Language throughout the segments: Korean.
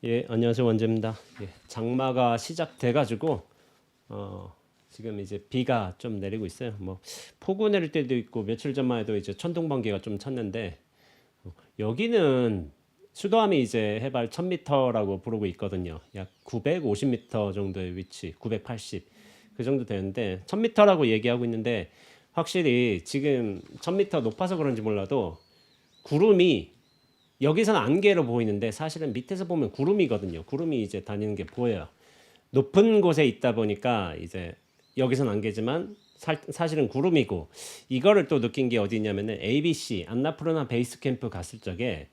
예, 안녕하세요. 원재입니다. 예, 장마가 시작돼가지고 지금 이제 비가 좀 내리고 있어요. 뭐 폭우 내릴 때도 있고 며칠 전만 해도 이제 천둥번개가 좀 쳤는데 여기는 수도암이 이제 해발 1000m라고 부르고 있거든요. 약 950m 정도의 위치, 980 그 정도 되는데 1000m라고 얘기하고 있는데 확실히 지금 1000m 높아서 그런지 몰라도 구름이 여기서는 안개로 보이는데 사실은 밑에서 보면 구름이거든요. 구름이 이제 다니는 게 보여요. 높은 곳에 있다 보니까 이제 여기서는 안개지만 사실은 구름이고 이거를 또 느낀 게 어디 있냐면은 ABC 안나푸르나 베이스 캠프 갔을 적에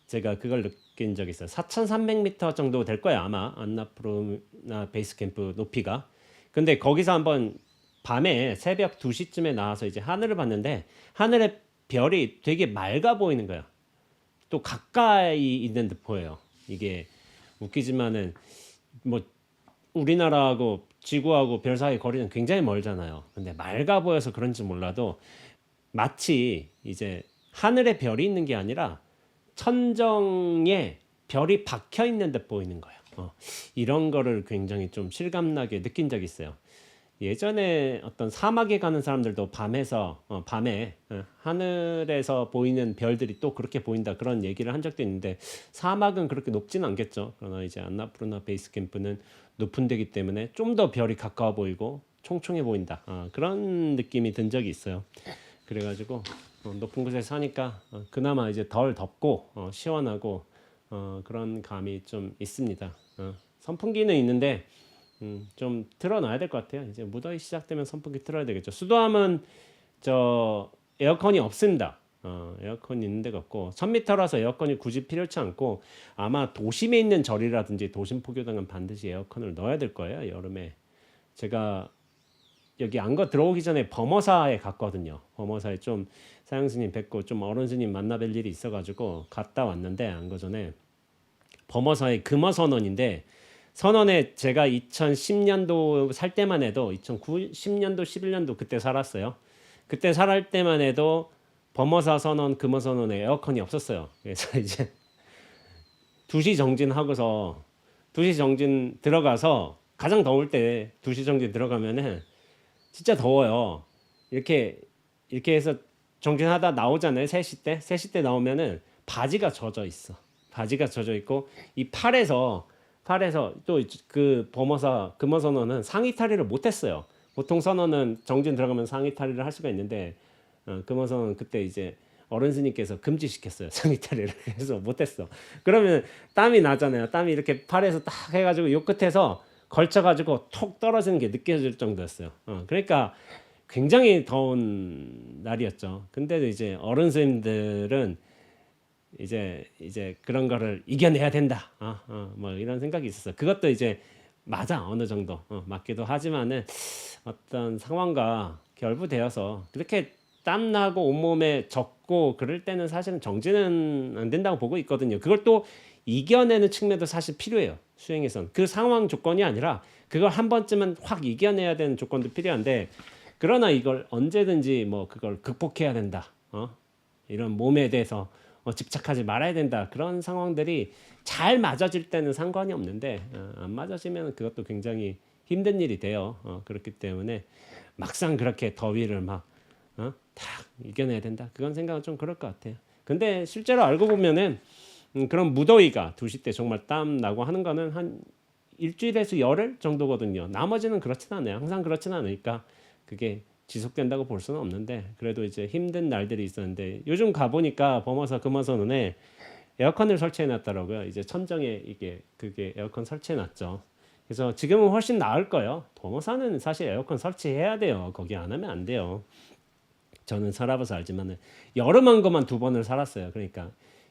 제가 그걸 느낀 적이 있어요. 4,300m 정도 될 거예요 아마 안나푸르나 베이스 캠프 높이가. 근데 거기서 한번 밤에 새벽 2시쯤에 나와서 이제 하늘을 봤는데 하늘의 별이 되게 맑아 보이는 거예요. 또 가까이 있는 듯 보여요. 이게 웃기지만은 뭐 우리나라하고 지구하고 별 사이 거리는 굉장히 멀잖아요. 근데 맑아 보여서 그런지 몰라도 마치 이제 하늘에 별이 있는 게 아니라 천정에 별이 박혀 있는 듯 보이는 거예요. 이런 거를 굉장히 좀 실감나게 느낀 적이 있어요. 예전에 어떤 사막에 가는 사람들도 밤에 하늘에서 보이는 별들이 또 그렇게 보인다 그런 얘기를 한 적도 있는데 사막은 그렇게 높지는 않겠죠. 그러나 이제 안나푸르나 베이스 캠프는 높은 데기 때문에 좀 더 별이 가까워 보이고 총총해 보인다. 그런 느낌이 든 적이 있어요. 그래가지고 높은 곳에 사니까 그나마 이제 덜 덥고 시원하고 그런 감이 좀 있습니다. 선풍기는 있는데 좀 틀어놔야 될 것 같아요. 이제 무더위 시작되면 선풍기 틀어야 되겠죠. 수도함은 저 에어컨이 없습니다. 에어컨이 있는 데가 없고 1000m라서 에어컨이 굳이 필요치 않고 아마 도심에 있는 절이라든지 도심 포교당은 반드시 에어컨을 넣어야 될 거예요. 여름에 제가 여기 안거 들어오기 전에 범어사에 갔거든요. 범어사에 좀 사형스님 뵙고 좀 어른스님 만나뵐 일이 있어가지고 갔다 왔는데 안거 전에 범어사의 금어선언인데 선언에 제가 2010년도 살 때만 해도 2010년도 11년도 그때 살았어요. 그때 살 때만 해도 범어사 선언 금어 선언에 에어컨이 없었어요. 그래서 이제 2시 정진하고서 2시 정진 들어가서 가장 더울 때 2시 정진 들어가면은 진짜 더워요. 이렇게 해서 정진하다 나오잖아요. 3시 때 나오면은 바지가 젖어 있어. 바지가 젖어 있고 이 팔에서 또 그 범어사 금어 선언은 상의 탈의를 못 했어요. 보통 선언은 정진 들어가면 상의 탈의를 할 수가 있는데 금어 선언은 그때 이제 어른 스님께서 금지시켰어요. 상의 탈의를 해서 못 했어. 그러면 땀이 나잖아요. 땀이 이렇게 팔에서 딱 해가지고 요 끝에서 걸쳐가지고 톡 떨어지는 게 느껴질 정도였어요. 그러니까 굉장히 더운 날이었죠. 근데도 이제 어른 스님들은 이제 그런 거를 이겨내야 된다. 뭐 이런 생각이 있었어. 그것도 이제 맞아 어느 정도 맞기도 하지만은 어떤 상황과 결부되어서 그렇게 땀 나고 온몸에 젖고 그럴 때는 사실은 정지는 안 된다고 보고 있거든요. 그걸 또 이겨내는 측면도 사실 필요해요. 수행에선 그 상황 조건이 아니라 그걸 한 번쯤은 확 이겨내야 되는 조건도 필요한데 그러나 이걸 언제든지 뭐 그걸 극복해야 된다. 이런 몸에 대해서 집착하지 말아야 된다. 그런 상황들이 잘 맞아질 때는 상관이 없는데 안 맞아지면 그것도 굉장히 힘든 일이 돼요. 그렇기 때문에 막상 그렇게 더위를 딱 이겨내야 된다. 그건 생각은 좀 그럴 것 같아요. 근데 실제로 알고 보면은 그런 무더위가 2시 때 정말 땀 나고 하는 거는 한 일주일에서 열흘 정도거든요. 나머지는 그렇진 않아요. 항상 그렇진 않으니까 그게 지속된다고 볼 수는 없는데 그래도 이제 힘든 날들이 있었는데 요즘 가보니까 범어사 금화선언에 에어컨을 설치해 놨더라고요. 이제 천정에 그게 에어컨 설치해 놨죠. 그래서 지금은 훨씬 나을 거예요. 범어사는 사실 에어컨 설치해야 돼요. 거기 안 하면 안 돼요. 저는 살아봐서 알지만은 여름 한 것만 2번을 살았어요. 그러니까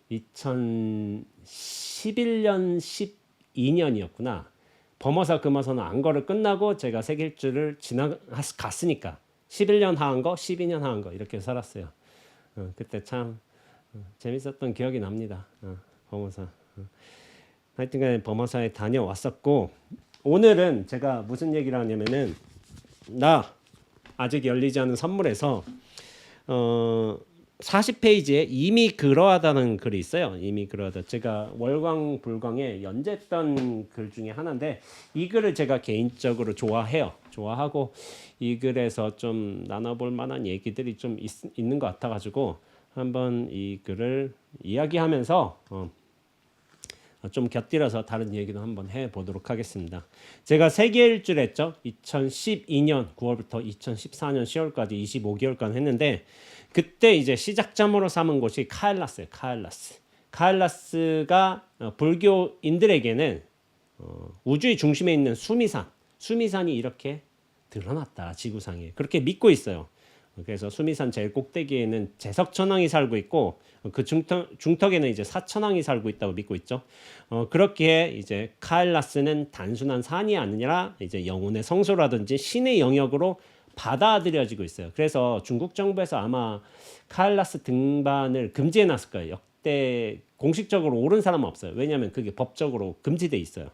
2011년 12년이었구나. 범어사 금화선언 안거를 끝나고 제가 세길주를 갔으니까 11년 하한 거, 12년 하한 거 이렇게 살았어요. 그때 참 재밌었던 기억이 납니다. 범어사. 하여튼간에 범어사에 다녀왔었고 오늘은 제가 무슨 얘기를 하냐면은 나 아직 열리지 않은 선물에서 40페이지에 이미 그러하다는 글이 있어요. 이미 그러하다. 제가 월광불광에 연재했던 글 중에 하나인데 이 글을 제가 개인적으로 좋아해요. 좋아하고 이 글에서 좀 나눠볼 만한 얘기들이 좀 있는 것 같아가지고 한번 이 글을 이야기하면서 좀 곁들여서 다른 얘기도 한번 해보도록 하겠습니다. 제가 세계 일주를 했죠. 2012년 9월부터 2014년 10월까지 25개월간 했는데 그때 이제 시작점으로 삼은 곳이 카일라스예요. 카일라스가 불교인들에게는 우주의 중심에 있는 수미산이 이렇게 드러났다. 지구상에 그렇게 믿고 있어요. 그래서 수미산 제일 꼭대기에는 제석천왕이 살고 있고 그 중턱에는 이제 사천왕이 살고 있다고 믿고 있죠. 그렇게 이제 카일라스는 단순한 산이 아니라 이제 영혼의 성소라든지 신의 영역으로 받아들여지고 있어요. 그래서 중국 정부에서 아마 카일라스 등반을 금지해 놨을 거예요. 역대 공식적으로 오른 사람은 없어요. 왜냐하면 그게 법적으로 금지돼 있어요.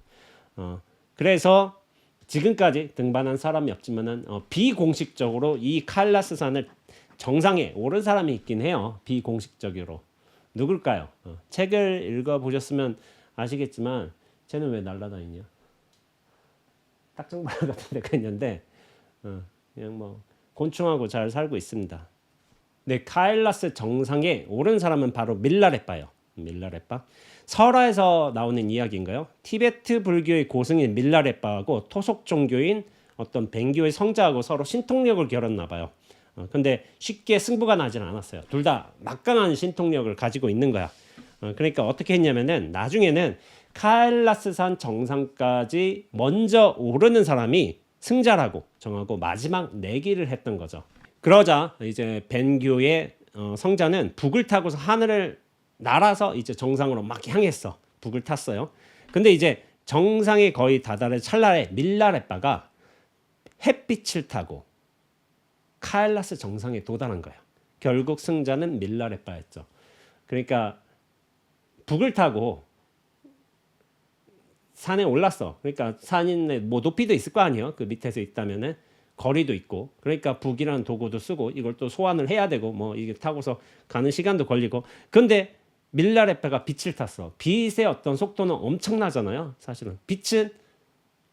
그래서 지금까지 등반한 사람이 없지만은 비공식적으로 이 카일라스 산을 정상에 오른 사람이 있긴 해요. 비공식적으로. 누굴까요? 책을 읽어보셨으면 아시겠지만 쟤는 왜 날아다니냐? 딱정벌 같은 데가 있는데 그냥 뭐 곤충하고 잘 살고 있습니다. 네, 카일라스 정상에 오른 사람은 바로 밀라레빠예요. 밀라레빠. 설화에서 나오는 이야기인가요? 티베트 불교의 고승인 밀라레빠하고 토속 종교인 어떤 뱅교의 성자하고 서로 신통력을 겨뤘나 봐요. 근데 쉽게 승부가 나진 않았어요. 둘 다 막강한 신통력을 가지고 있는 거야. 그러니까 어떻게 했냐면은 나중에는 카일라스산 정상까지 먼저 오르는 사람이 승자라고 정하고 마지막 내기를 했던 거죠. 그러자 이제 벤교의 성자는 북을 타고서 하늘을 날아서 이제 정상으로 막 향했어. 북을 탔어요. 근데 이제 정상에 거의 다다를 찰나에 밀라레빠가 햇빛을 타고 카일라스 정상에 도달한 거예요. 결국 승자는 밀라레빠였죠. 그러니까 북을 타고 산에 올랐어. 그러니까 산인의 뭐 높이도 있을 거 아니에요. 그 밑에서 있다면은 거리도 있고. 그러니까 북이라는 도구도 쓰고 이걸 또 소환을 해야 되고 뭐 이게 타고서 가는 시간도 걸리고. 근데 밀라레빠가 빛을 탔어. 빛의 어떤 속도는 엄청나잖아요. 사실은 빛은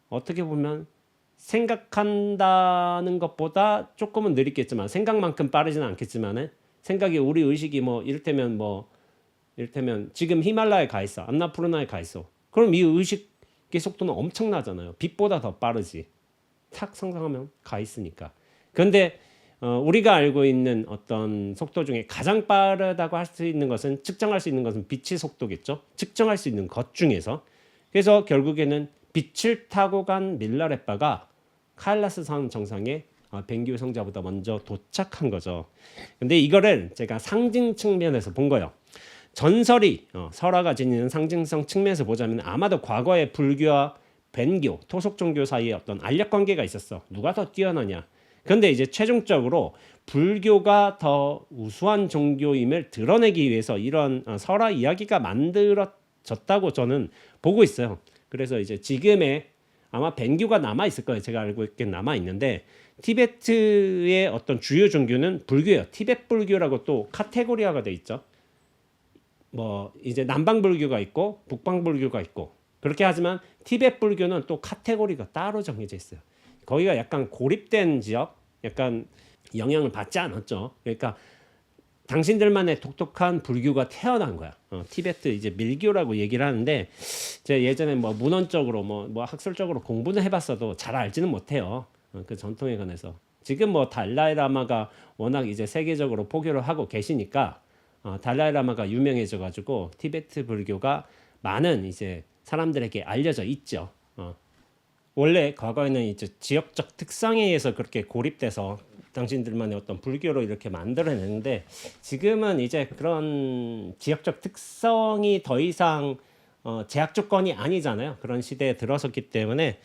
어떻게 보면 생각한다는 것보다 조금은 느리겠지만 생각만큼 빠르지는 않겠지만은 생각이 우리 의식이 뭐 이를테면 지금 히말라야에 가 있어. 안나푸르나에 가 있어. 그럼 이 의식의 속도는 엄청나잖아요. 빛보다 더 빠르지. 탁 상상하면 가 있으니까. 그런데 우리가 알고 있는 어떤 속도 중에 가장 빠르다고 할 수 있는 것은 측정할 수 있는 것은 빛의 속도겠죠. 측정할 수 있는 것 중에서. 그래서 결국에는 빛을 타고 간 밀라레빠가 카일라스 산 정상에 뱅교 성자보다 먼저 도착한 거죠. 근데 이거를 제가 상징 측면에서 본 거예요. 전설이 설화가 지니는 상징성 측면에서 보자면 아마도 과거의 불교와 벤교, 토속 종교 사이에 어떤 알력 관계가 있었어. 누가 더 뛰어나냐. 그런데 이제 최종적으로 불교가 더 우수한 종교임을 드러내기 위해서 이런 설화 이야기가 만들어졌다고 저는 보고 있어요. 그래서 이제 지금의 아마 벤교가 남아 있을 거예요. 제가 알고 있게 남아 있는데 티베트의 어떤 주요 종교는 불교예요. 티베트 불교라고 또 카테고리화가 돼 있죠. 뭐 이제 남방 불교가 있고 북방 불교가 있고 그렇게 하지만 티베트 불교는 또 카테고리가 따로 정해져 있어요. 거기가 약간 고립된 지역, 약간 영향을 받지 않았죠. 그러니까 당신들만의 독특한 불교가 태어난 거야. 티베트 이제 밀교라고 얘기를 하는데 제가 예전에 뭐 문헌적으로 뭐 학술적으로 공부는 해봤어도 잘 알지는 못해요. 그 전통에 관해서. 지금 뭐 달라이라마가 워낙 이제 세계적으로 포교를 하고 계시니까 달라이라마가 유명해져 가지고 티베트 불교가 많은 이제 사람들에게 알려져 있죠. 원래 과거에는 이제 지역적 특성에 의해서 그렇게 고립돼서 당신들만의 어떤 불교로 이렇게 만들어내는데 지금은 이제 그런 지역적 특성이 더 이상 제약 조건이 아니잖아요. 그런 시대에 들어섰기 때문에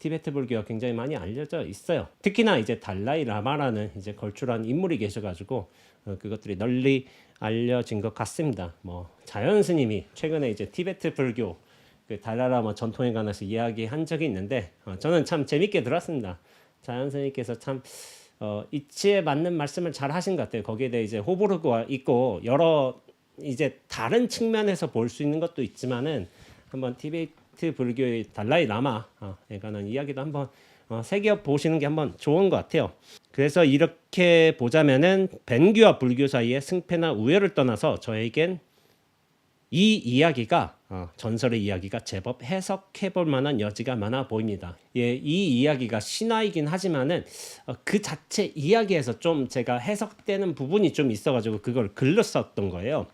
티베트 불교가 굉장히 많이 알려져 있어요. 특히나 이제 달라이 라마라는 이제 걸출한 인물이 계셔가지고 그것들이 널리 알려진 것 같습니다. 뭐 자연 스님이 최근에 이제 티베트 불교 그 달라이라마 전통에 관해서 이야기한 적이 있는데 저는 참 재밌게 들었습니다. 자연 스님께서 참 이치에 맞는 말씀을 잘 하신 것 같아요. 거기에 대해 이제 호불호가 있고 여러 이제 다른 측면에서 볼 수 있는 것도 있지만은 한번 티베트 불교의 달라이 라마에 관한 이야기도 한번 새겨 보시는 게 한번 좋은 것 같아요. 그래서 이렇게 보자면은 벤교와 불교 사이의 승패나 우열을 떠나서 저에겐 이 이야기가 전설의 이야기가 제법 해석해 볼 만한 여지가 많아 보입니다. 예, 이 이야기가 신화이긴 하지만은 그 자체 이야기에서 좀 제가 해석되는 부분이 좀 있어가지고 그걸 글로 썼던 거예요.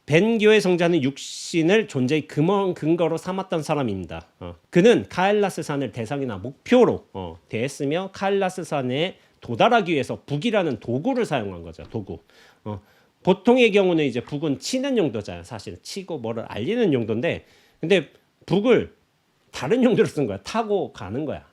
벤교의 성자는 육신을 존재의 근거로 삼았던 사람입니다. 그는 카일라스산을 대상이나 목표로 대했으며 카일라스산에 도달하기 위해서 북이라는 도구를 사용한 거죠. 도구. 보통의 경우는 이제 북은 치는 용도잖아요. 사실은 치고 뭐를 알리는 용도인데, 근데 북을 다른 용도로 쓴 거야. 타고 가는 거야.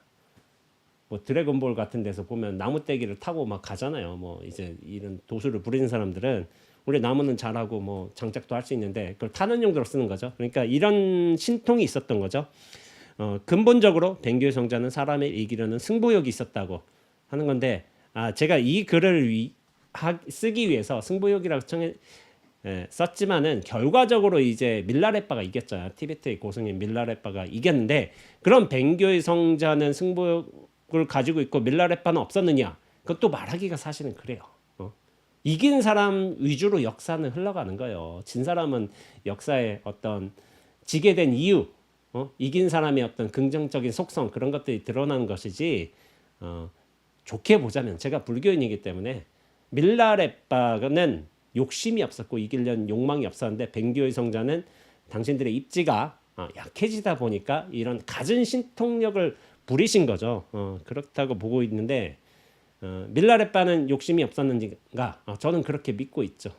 뭐 드래곤볼 같은 데서 보면 나무떼기를 타고 막 가잖아요. 뭐 이제 이런 도수를 부리는 사람들은 우리 나무는 잘하고 뭐 장작도 할 수 있는데 그걸 타는 용도로 쓰는 거죠. 그러니까 이런 신통이 있었던 거죠. 근본적으로 벤교의 성자는 사람을 이기려는 승부욕이 있었다고 하는 건데, 제가 이 글을 쓰기 위해서 승부욕이라고 썼지만은 결과적으로 이제 밀라레빠가 이겼잖아요. 티베트의 고승인 밀라레빠가 이겼는데, 그럼 벤교의 성자는 승부욕을 가지고 있고 밀라레빠는 없었느냐? 그것도 말하기가 사실은 그래요. 이긴 사람 위주로 역사는 흘러가는 거예요. 진 사람은 역사의 어떤 지게 된 이유, 이긴 사람의 어떤 긍정적인 속성, 그런 것들이 드러나는 것이지, 좋게 보자면 제가 불교인이기 때문에 밀라레빠는 욕심이 없었고 이기려는 욕망이 없었는데, 벤교의 성자는 당신들의 입지가 약해지다 보니까 이런 갖은 신통력을 부리신 거죠. 그렇다고 보고 있는데, 밀라레빠는 욕심이 없었는가? 저는 그렇게 믿고 있죠.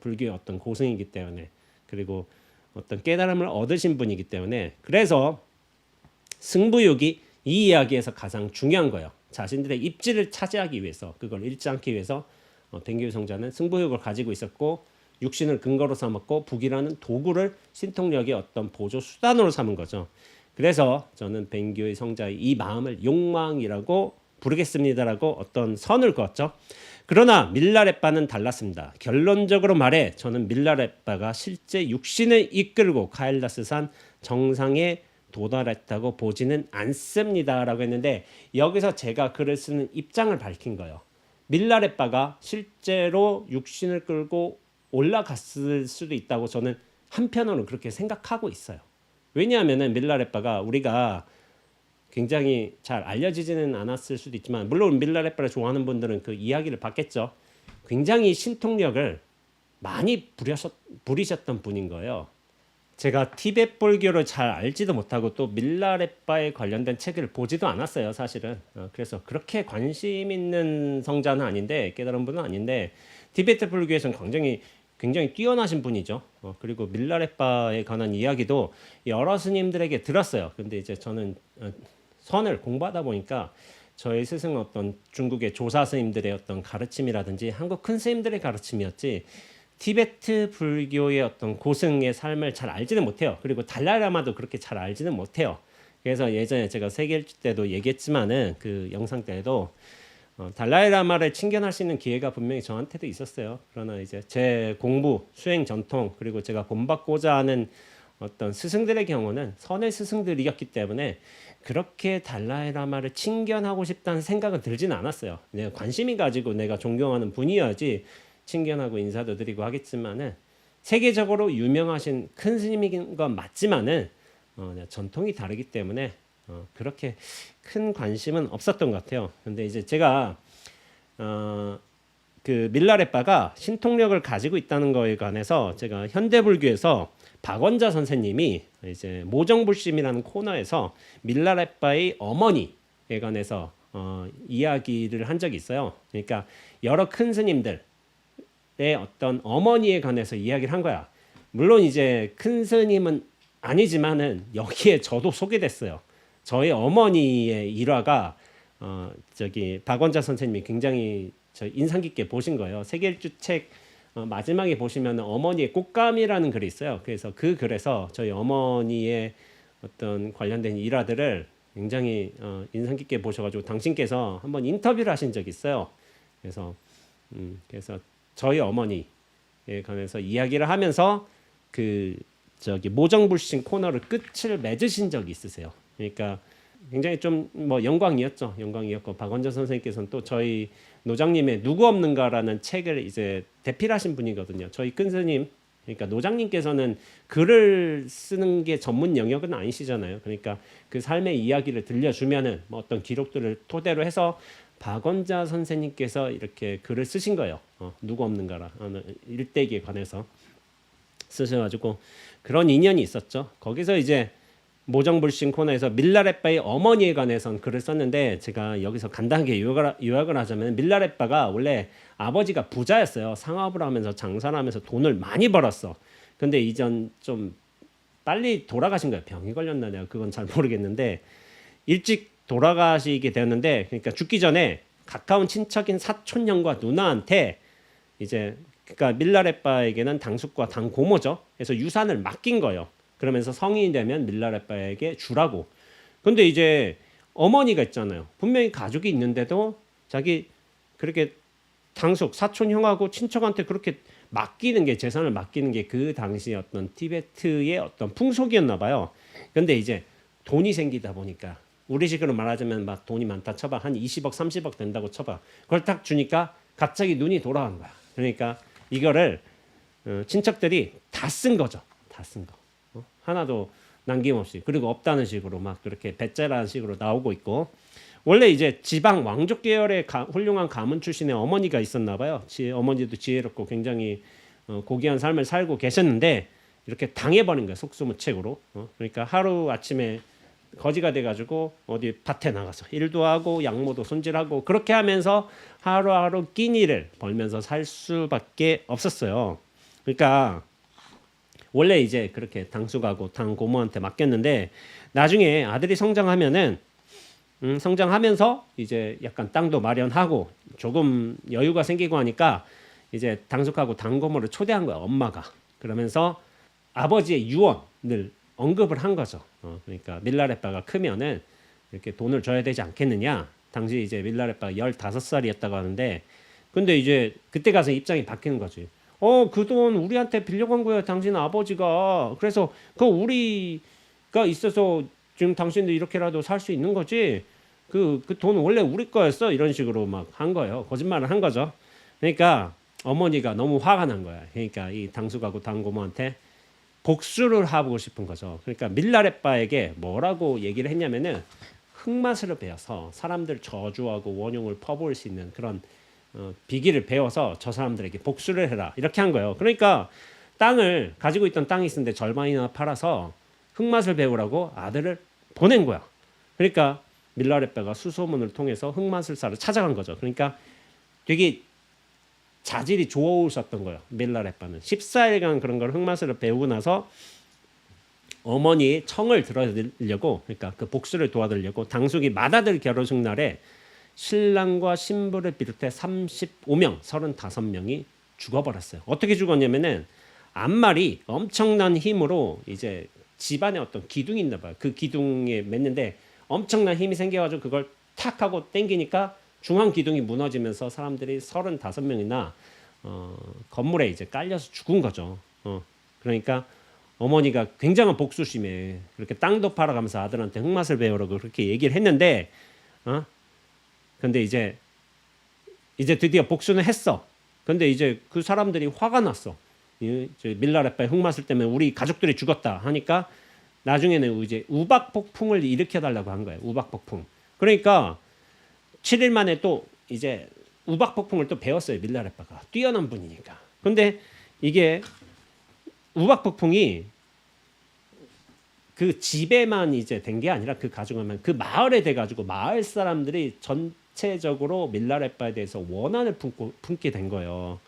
불교의 어떤 고승이기 때문에, 그리고 어떤 깨달음을 얻으신 분이기 때문에. 그래서 승부욕이 이 이야기에서 가장 중요한 거예요. 자신들의 입지를 차지하기 위해서, 그걸 잃지 않기 위해서 벤교의 성자는 승부욕을 가지고 있었고, 육신을 근거로 삼았고, 북이라는 도구를 신통력의 어떤 보조 수단으로 삼은 거죠. 그래서 저는 벤교의 성자의 이 마음을 욕망이라고 부르겠습니다라고 어떤 선을 그었죠. 그러나 밀라레빠는 달랐습니다. 결론적으로 말해 저는 밀라레빠가 실제 육신을 이끌고 카일라스산 정상에 도달했다고 보지는 않습니다라고 했는데, 여기서 제가 글을 쓰는 입장을 밝힌 거예요. 밀라레빠가 실제로 육신을 끌고 올라갔을 수도 있다고 저는 한편으로는 그렇게 생각하고 있어요. 왜냐하면 밀라레빠가 우리가 굉장히 잘 알려지지는 않았을 수도 있지만, 물론 밀라레빠를 좋아하는 분들은 그 이야기를 봤겠죠. 굉장히 신통력을 많이 부리셨던 분인 거예요. 제가 티베트 불교를 잘 알지도 못하고 또 밀라레빠에 관련된 책을 보지도 않았어요, 사실은. 그래서 그렇게 관심 있는 성자는 아닌데, 깨달은 분은 아닌데, 티베트 불교에서는 굉장히 뛰어나신 분이죠. 그리고 밀라레빠에 관한 이야기도 여러 스님들에게 들었어요. 근데 이제 저는 선을 공부하다 보니까 저희 스승 어떤 중국의 조사 스님들의 어떤 가르침이라든지 한국 큰 스님들의 가르침이었지, 티베트 불교의 어떤 고승의 삶을 잘 알지는 못해요. 그리고 달라이라마도 그렇게 잘 알지는 못해요. 그래서 예전에 제가 세계일주 때도 얘기했지만은 그 영상 때에도 달라이라마를 친견할 수 있는 기회가 분명히 저한테도 있었어요. 그러나 이제 제 공부, 수행 전통, 그리고 제가 본받고자 하는 어떤 스승들의 경우는 선의 스승들이었기 때문에 그렇게 달라이라마를 친견하고 싶다는 생각은 들지는 않았어요. 내가 관심이 가지고 내가 존경하는 분이어야지 친견하고 인사도 드리고 하겠지만은, 세계적으로 유명하신 큰 스님인 건 맞지만은 전통이 다르기 때문에 그렇게 큰 관심은 없었던 것 같아요. 근데 이제 제가 그 밀라레빠가 신통력을 가지고 있다는 거에 관해서 제가 현대불교에서 박원자 선생님이 이제 모정불심이라는 코너에서 밀라레빠의 어머니에 관해서 이야기를 한 적이 있어요. 그러니까 여러 큰 스님들의 어떤 어머니에 관해서 이야기를 한 거야. 물론 이제 큰 스님은 아니지만은 여기에 저도 소개됐어요. 저희 어머니의 일화가 박원자 선생님이 굉장히 인상 깊게 보신 거예요. 세계일주 책 마지막에 보시면 어머니의 꽃감이라는 글이 있어요. 그래서 그 글에서 저희 어머니의 어떤 관련된 일화들을 굉장히 인상 깊게 보셔가지고 당신께서 한번 인터뷰를 하신 적이 있어요. 그래서 저희 어머니에 관해서 이야기를 하면서 그 저기 모정불신 코너를 끝을 맺으신 적이 있으세요. 그러니까 굉장히 좀 뭐 영광이었고 박원전 선생님께서는 또 저희 노장님의 누구 없는가라는 책을 이제 대필하신 분이거든요. 저희 큰 스님 그러니까 노장님께서는 글을 쓰는 게 전문 영역은 아니시잖아요. 그러니까 그 삶의 이야기를 들려주면은 뭐 어떤 기록들을 토대로 해서 박원자 선생님께서 이렇게 글을 쓰신 거예요. 누구 없는가라 일대기에 관해서 쓰셔가지고 그런 인연이 있었죠. 거기서 이제 모정불신 코너에서 밀라레빠의 어머니에 관해서는 글을 썼는데 제가 여기서 간단하게 요약을 하자면 밀라레빠가 원래 아버지가 부자였어요. 상업을 하면서 장사를 하면서 돈을 많이 벌었어. 근데 이전 좀 빨리 돌아가신 거예요. 병이 걸렸나 내가 그건 잘 모르겠는데 일찍 돌아가시게 되었는데 그러니까 죽기 전에 가까운 친척인 사촌 형과 누나한테 이제 그러니까 밀라레빠에게는 당숙과 당고모죠. 그래서 유산을 맡긴 거예요. 그러면서 성인이 되면 밀라레빠에게 주라고. 근데 이제 어머니가 있잖아요. 분명히 가족이 있는데도 자기 그렇게 당숙 사촌 형하고 친척한테 그렇게 맡기는 게 재산을 맡기는 게 그 당시 어떤 티베트의 어떤 풍속이었나 봐요. 근데 이제 돈이 생기다 보니까 우리식으로 말하자면 막 돈이 많다 쳐봐. 한 20억 30억 된다고 쳐봐. 그걸 딱 주니까 갑자기 눈이 돌아간 거야. 그러니까 이거를 친척들이 다 쓴 거죠. 다 쓴 거. 하나도 남김없이. 그리고 없다는 식으로 막 그렇게 배째라는 식으로 나오고 있고. 원래 이제 지방 왕족 계열의 훌륭한 가문 출신의 어머니가 있었나 봐요. 어머니도 지혜롭고 굉장히 고귀한 삶을 살고 계셨는데 이렇게 당해버린 거예요. 속수무책으로. 그러니까 하루 아침에 거지가 돼가지고 어디 밭에 나가서 일도 하고 양모도 손질하고 그렇게 하면서 하루하루 끼니를 벌면서 살 수밖에 없었어요. 그러니까 원래 이제 그렇게 당숙하고 당고모한테 맡겼는데 나중에 아들이 성장하면은 성장하면서 이제 약간 땅도 마련하고 조금 여유가 생기고 하니까 이제 당숙하고 당고모를 초대한 거야 엄마가. 그러면서 아버지의 유언을 언급을 한 거죠. 그러니까 밀라레빠가 크면은 이렇게 돈을 줘야 되지 않겠느냐. 당시 이제 밀라레빠가 15살이었다고 하는데 근데 이제 그때 가서 입장이 바뀌는 거지. 그 돈 우리한테 빌려간 거예요. 당신 아버지가. 그래서 그 우리가 있어서 지금 당신도 이렇게라도 살 수 있는 거지. 그 돈 원래 우리 거였어. 이런 식으로 막 한 거예요. 거짓말을 한 거죠. 그러니까 어머니가 너무 화가 난 거야. 그러니까 이 당숙하고 당고모한테 복수를 하고 싶은 거죠. 그러니까 밀라레빠에게 뭐라고 얘기를 했냐면은 흑마술을 배워서 사람들 저주하고 원흉을 퍼부을 수 있는 그런 비기를 배워서 저 사람들에게 복수를 해라 이렇게 한 거예요. 그러니까 땅을 가지고 있던 땅이 있었는데 절반이나 팔아서 흑마술 배우라고 아들을 보낸 거야. 그러니까 밀라레빠가 수소문을 통해서 흑마술사를 찾아간 거죠. 그러니까 되게 자질이 좋으셨던 거예요. 밀라레빠는 14일간 그런 걸 흑마술을 배우고 나서 어머니의 청을 들어드리려고 그러니까 그 복수를 도와드리려고 당숙이 맏아들 결혼식 날에 신랑과 신부를 비롯해 35명 35명이 죽어버렸어요. 어떻게 죽었냐면은 앞말이 엄청난 힘으로 이제 집안에 어떤 기둥이 있나 봐요. 그 기둥에 맸는데 엄청난 힘이 생겨가지고 그걸 탁 하고 당기니까 중앙 기둥이 무너지면서 사람들이 35명이나 건물에 이제 깔려서 죽은 거죠. 그러니까 어머니가 굉장한 복수심에 그렇게 땅도 팔아가면서 아들한테 흑맛을 배우라고 그렇게 얘기를 했는데, 근데 이제 드디어 복수는 했어. 근데 이제 그 사람들이 화가 났어. 밀라레빠의 흑맛을 때문에 우리 가족들이 죽었다 하니까 나중에는 이제 우박 폭풍을 일으켜 달라고 한 거예요. 우박 폭풍. 그러니까 7일 만에 또 이제 우박 폭풍을 또 배웠어요. 밀라레빠가 뛰어난 분이니까. 근데 이게 우박 폭풍이 그 집에만 이제 된 게 아니라 그 가족에만 그 마을에 돼 가지고 마을 사람들이 전체적으로 밀라레빠에 대해서 원한을 품게 된 거예요.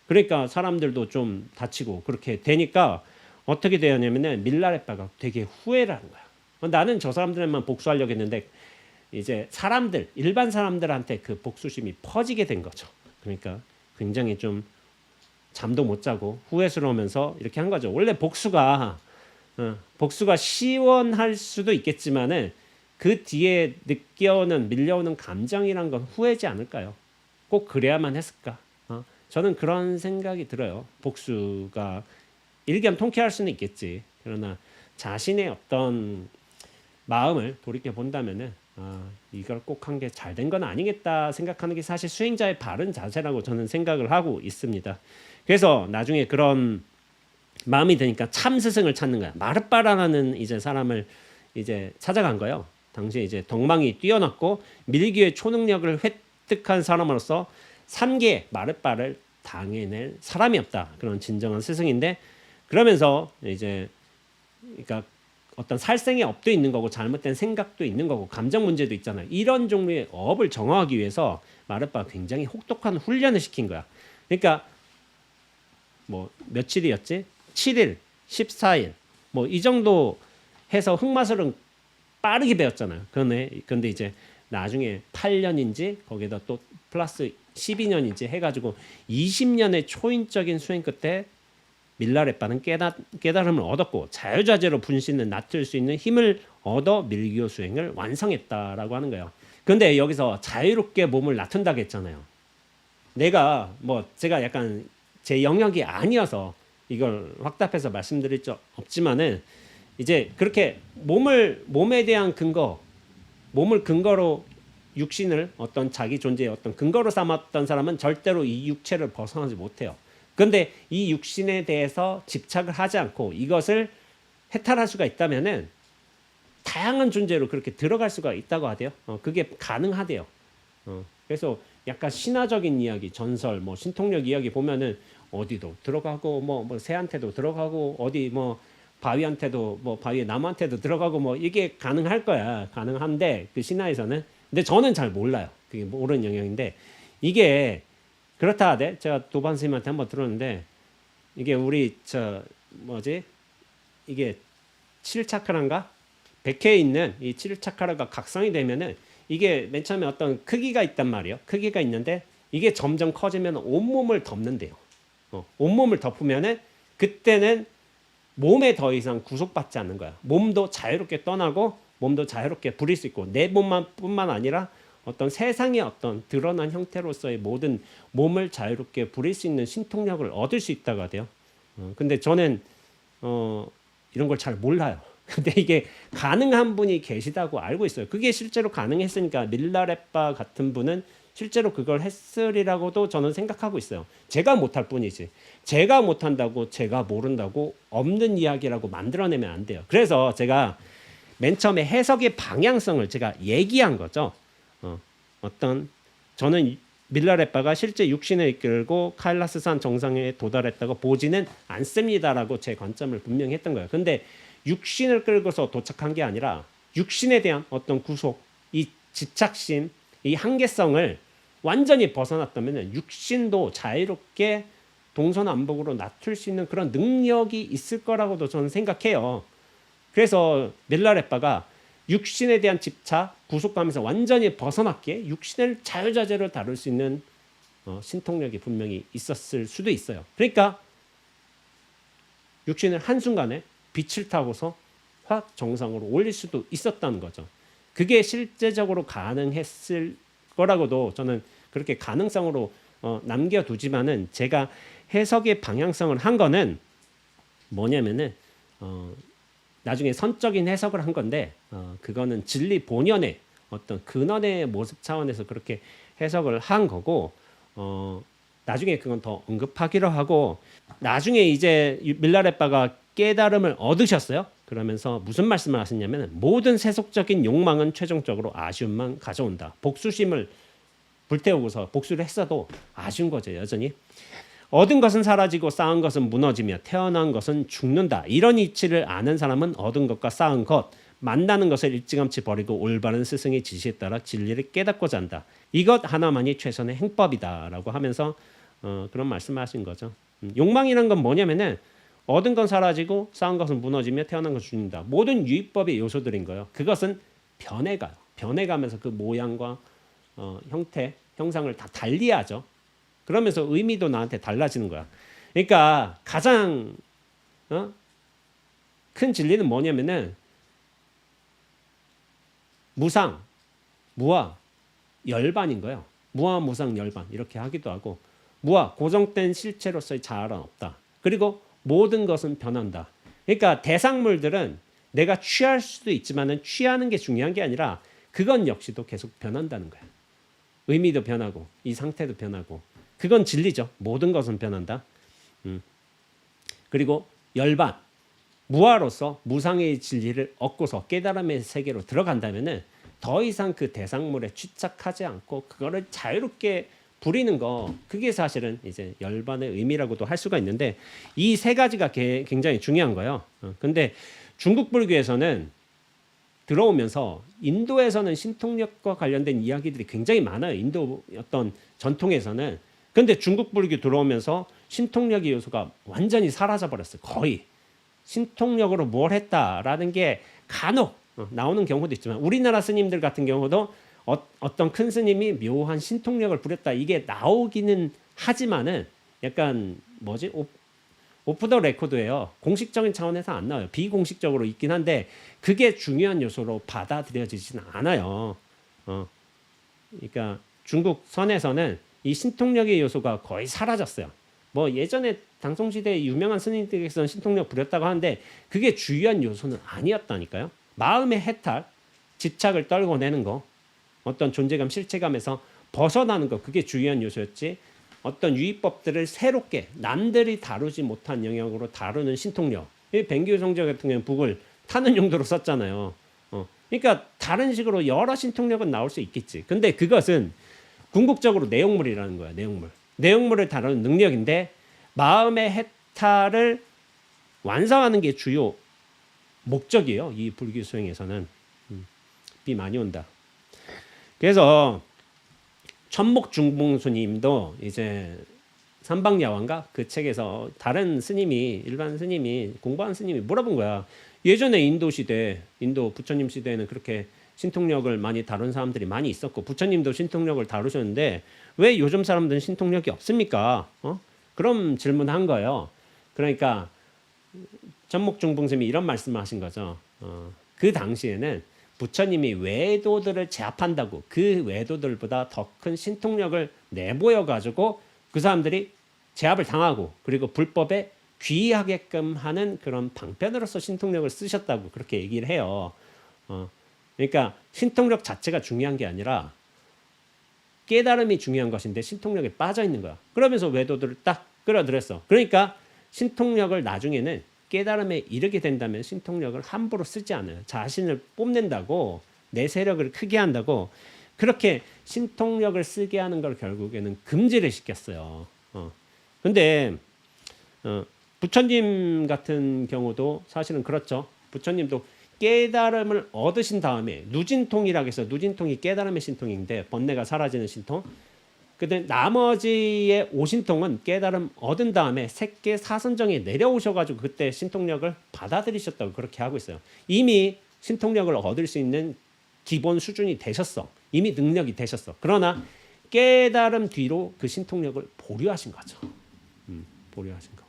그러니까 사람들도 좀 다치고 그렇게 되니까 어떻게 되었냐면은 밀라레빠가 되게 후회를 한 거야. 나는 저 사람들만 복수하려고 했는데 이제 사람들 일반 사람들한테 그 복수심이 퍼지게 된 거죠. 그러니까 굉장히 좀 잠도 못 자고 후회스러우면서 이렇게 한 거죠. 원래 복수가 시원할 수도 있겠지만은 그 뒤에 느껴오는 밀려오는 감정이란 건 후회지 않을까요? 꼭 그래야만 했을까? 저는 그런 생각이 들어요. 복수가 일견통쾌할 수는 있겠지. 그러나 자신의 어떤 마음을 돌이켜 본다면은 이걸 꼭 한 게 잘 된 건 아니겠다 생각하는 게 사실 수행자의 바른 자세라고 저는 생각을 하고 있습니다. 그래서 나중에 그런 마음이 드니까 참 스승을 찾는 거야. 마르빠라는 이제 사람을 이제 찾아간 거예요. 당시에 이제 덕망이 뛰어났고 밀기의 초능력을 획득한 사람으로서 3개 마르빠를 당해낼 사람이 없다. 그런 진정한 스승인데 그러면서 이제 그러니까 어떤 살생의 업도 있는 거고 잘못된 생각도 있는 거고 감정 문제도 있잖아요. 이런 종류의 업을 정화하기 위해서 마르빠가 굉장히 혹독한 훈련을 시킨 거야. 그러니까 뭐 며칠이었지? 7일, 14일 뭐 이 정도 해서 흑마술은 빠르게 배웠잖아요. 근데 이제 나중에 8년인지 거기다 또 플러스 12년인지 해가지고 20년의 초인적인 수행 끝에 밀라레빠는 깨달음을 얻었고 자유자재로 분신을 납틀 수 있는 힘을 얻어 밀기호 수행을 완성했다라고 하는 거예요. 근데 여기서 자유롭게 몸을 납튼다고 했잖아요. 내가 뭐 제가 약간 제 영역이 아니어서 이걸 확답해서 말씀드릴 수 없지만은 이제 그렇게 몸에 대한 근거, 몸을 근거로 육신을 어떤 자기 존재의 어떤 근거로 삼았던 사람은 절대로 이 육체를 벗어나지 못해요. 근데 이 육신에 대해서 집착을 하지 않고 이것을 해탈할 수가 있다면은 다양한 존재로 그렇게 들어갈 수가 있다고 하대요. 그게 가능하대요. 그래서 약간 신화적인 이야기, 전설, 뭐 신통력 이야기 보면은 어디도 들어가고 뭐 새한테도 들어가고 어디 뭐 바위한테도 뭐 바위의 나무한테도 들어가고 뭐 이게 가능할 거야. 가능한데 그 신화에서는 근데 저는 잘 몰라요. 그게 모르는 영역인데 이게 그렇다 하대. 제가 도반 선생님한테 한번 들었는데 이게 우리 이게 7차크라인가? 100회에 있는 이 7차크라가 각성이 되면은 이게 맨 처음에 어떤 크기가 있단 말이에요. 크기가 있는데 이게 점점 커지면 온몸을 덮는데요. 온몸을 덮으면은 그때는 몸에 더 이상 구속받지 않는 거야. 몸도 자유롭게 떠나고 몸도 자유롭게 부릴 수 있고 내 몸뿐만 아니라 어떤 세상의 어떤 드러난 형태로서의 모든 몸을 자유롭게 부릴 수 있는 신통력을 얻을 수 있다고 하대요. 근데 저는 이런 걸 잘 몰라요. 근데 이게 가능한 분이 계시다고 알고 있어요. 그게 실제로 가능했으니까 밀라레빠 같은 분은 실제로 그걸 했으리라고도 저는 생각하고 있어요. 제가 못할 뿐이지. 제가 못한다고 제가 모른다고 없는 이야기라고 만들어내면 안 돼요. 그래서 제가 맨 처음에 해석의 방향성을 제가 얘기한 거죠. 저는 밀라레빠가 실제 육신을 이끌고 카일라스산 정상에 도달했다고 보지는 않습니다라고 제 관점을 분명히 했던 거예요. 근데 육신을 끌고서 도착한 게 아니라 육신에 대한 어떤 구속, 이 집착심, 이 한계성을 완전히 벗어났다면 육신도 자유롭게 동서남북으로 낮출 수 있는 그런 능력이 있을 거라고도 저는 생각해요. 그래서 밀라레빠가 육신에 대한 집착, 구속감에서 완전히 벗어났기에 육신을 자유자재로 다룰 수 있는 신통력이 분명히 있었을 수도 있어요. 그러니까 육신을 한순간에 빛을 타고서 확 정상으로 올릴 수도 있었다는 거죠. 그게 실제적으로 가능했을 거라고도 저는 그렇게 가능성으로 남겨두지만은 제가 해석의 방향성을 한 거는 뭐냐면은 나중에 선적인 해석을 한 건데 그거는 진리 본연의 어떤 근원의 모습 차원에서 그렇게 해석을 한 거고 나중에 그건 더 언급하기로 하고 나중에 이제 밀라레빠가 깨달음을 얻으셨어요. 그러면서 무슨 말씀을 하셨냐면 모든 세속적인 욕망은 최종적으로 아쉬움만 가져온다. 복수심을 불태우고서 복수를 했어도 아쉬운 거죠. 여전히. 얻은 것은 사라지고 쌓은 것은 무너지며 태어난 것은 죽는다. 이런 이치를 아는 사람은 얻은 것과 쌓은 것, 만나는 것을 일찌감치 버리고 올바른 스승의 지시에 따라 진리를 깨닫고자 한다. 이것 하나만이 최선의 행법이다라고 하면서 그런 말씀을 하신 거죠. 욕망이란 건 뭐냐면은 얻은 건 사라지고 쌓은 것은 무너지며 태어난 것은 죽는다. 모든 유익법의 요소들인 거예요. 그것은 변해가요. 변해가면서 그 모양과 형태, 형상을 다 달리하죠. 그러면서 의미도 나한테 달라지는 거야. 그러니까 가장 큰 진리는 뭐냐면은 무상, 무아, 열반인 거예요. 무아, 무상, 열반 이렇게 하기도 하고 무아, 고정된 실체로서의 자아는 없다. 그리고 모든 것은 변한다. 그러니까 대상물들은 내가 취할 수도 있지만은 취하는 게 중요한 게 아니라 그건 역시도 계속 변한다는 거예요. 의미도 변하고 이 상태도 변하고 그건 진리죠. 모든 것은 변한다. 그리고 열반, 무아로서 무상의 진리를 얻고서 깨달음의 세계로 들어간다면은 더 이상 그 대상물에 취착하지 않고 그거를 자유롭게 부리는 거, 그게 사실은 이제 열반의 의미라고도 할 수가 있는데 이 세 가지가 굉장히 중요한 거예요. 근데 중국 불교에서는 들어오면서 인도에서는 신통력과 관련된 이야기들이 굉장히 많아요. 인도 어떤 전통에서는. 근데 중국 불교 들어오면서 신통력의 요소가 완전히 사라져 버렸어요. 거의. 신통력으로 뭘 했다라는 게 간혹 나오는 경우도 있지만 우리나라 스님들 같은 경우도 어떤 큰 스님이 묘한 신통력을 부렸다 이게 나오기는 하지만은 약간 뭐지 오프 더 레코드예요. 공식적인 차원에서 안 나와요. 비공식적으로 있긴 한데 그게 중요한 요소로 받아들여지지는 않아요. 그러니까 중국 선에서는 이 신통력의 요소가 거의 사라졌어요. 뭐 예전에 당송시대에 유명한 스님들께서는 신통력 부렸다고 하는데 그게 주요한 요소는 아니었다니까요. 마음의 해탈, 집착을 떨궈내는 거, 어떤 존재감, 실체감에서 벗어나는 거, 그게 주요한 요소였지. 어떤 유의법들을 새롭게 남들이 다루지 못한 영역으로 다루는 신통력. 뱅교 성자 같은 경우는 북을 타는 용도로 썼잖아요. 그러니까 다른 식으로 여러 신통력은 나올 수 있겠지. 근데 그것은 궁극적으로 내용물이라는 거야. 내용물을 다루는 능력인데 마음의 해탈을 완성하는 게 주요 목적이에요. 이 불교 수행에서는. 비 많이 온다. 그래서 천목중봉스님도 이제 삼방야왕가 그 책에서 다른 스님이 일반 스님이 공부한 스님이 물어본 거야. 예전에 인도 시대, 인도 부처님 시대에는 그렇게 신통력을 많이 다룬 사람들이 많이 있었고 부처님도 신통력을 다루셨는데 왜 요즘 사람들은 신통력이 없습니까? 그럼 질문한 거예요. 그러니까 천목중봉스님이 이런 말씀을 하신 거죠. 그 당시에는 부처님이 외도들을 제압한다고 그 외도들보다 더 큰 신통력을 내보여 가지고 그 사람들이 제압을 당하고 그리고 불법에 귀하게끔 하는 그런 방편으로서 신통력을 쓰셨다고 그렇게 얘기를 해요. 그러니까 신통력 자체가 중요한 게 아니라 깨달음이 중요한 것인데 신통력에 빠져 있는 거야. 그러면서 외도들을 딱 끌어들였어. 그러니까 신통력을 나중에는 깨달음에 이르게 된다면 신통력을 함부로 쓰지 않아요. 자신을 뽐낸다고 내 세력을 크게 한다고 그렇게 신통력을 쓰게 하는 걸 결국에는 금지를 시켰어요. 근데 부처님 같은 경우도 사실은 그렇죠. 부처님도 깨달음을 얻으신 다음에 누진통이라고 해서 누진통이 깨달음의 신통인데 번뇌가 사라지는 신통. 근데 나머지의 오신통은 깨달음 얻은 다음에 색계 사선정에 내려오셔가지고 그때 신통력을 받아들이셨다고 그렇게 하고 있어요. 이미 신통력을 얻을 수 있는 기본 수준이 되셨어. 이미 능력이 되셨어. 그러나 깨달음 뒤로 그 신통력을 보류하신 거죠. 보류하신 거.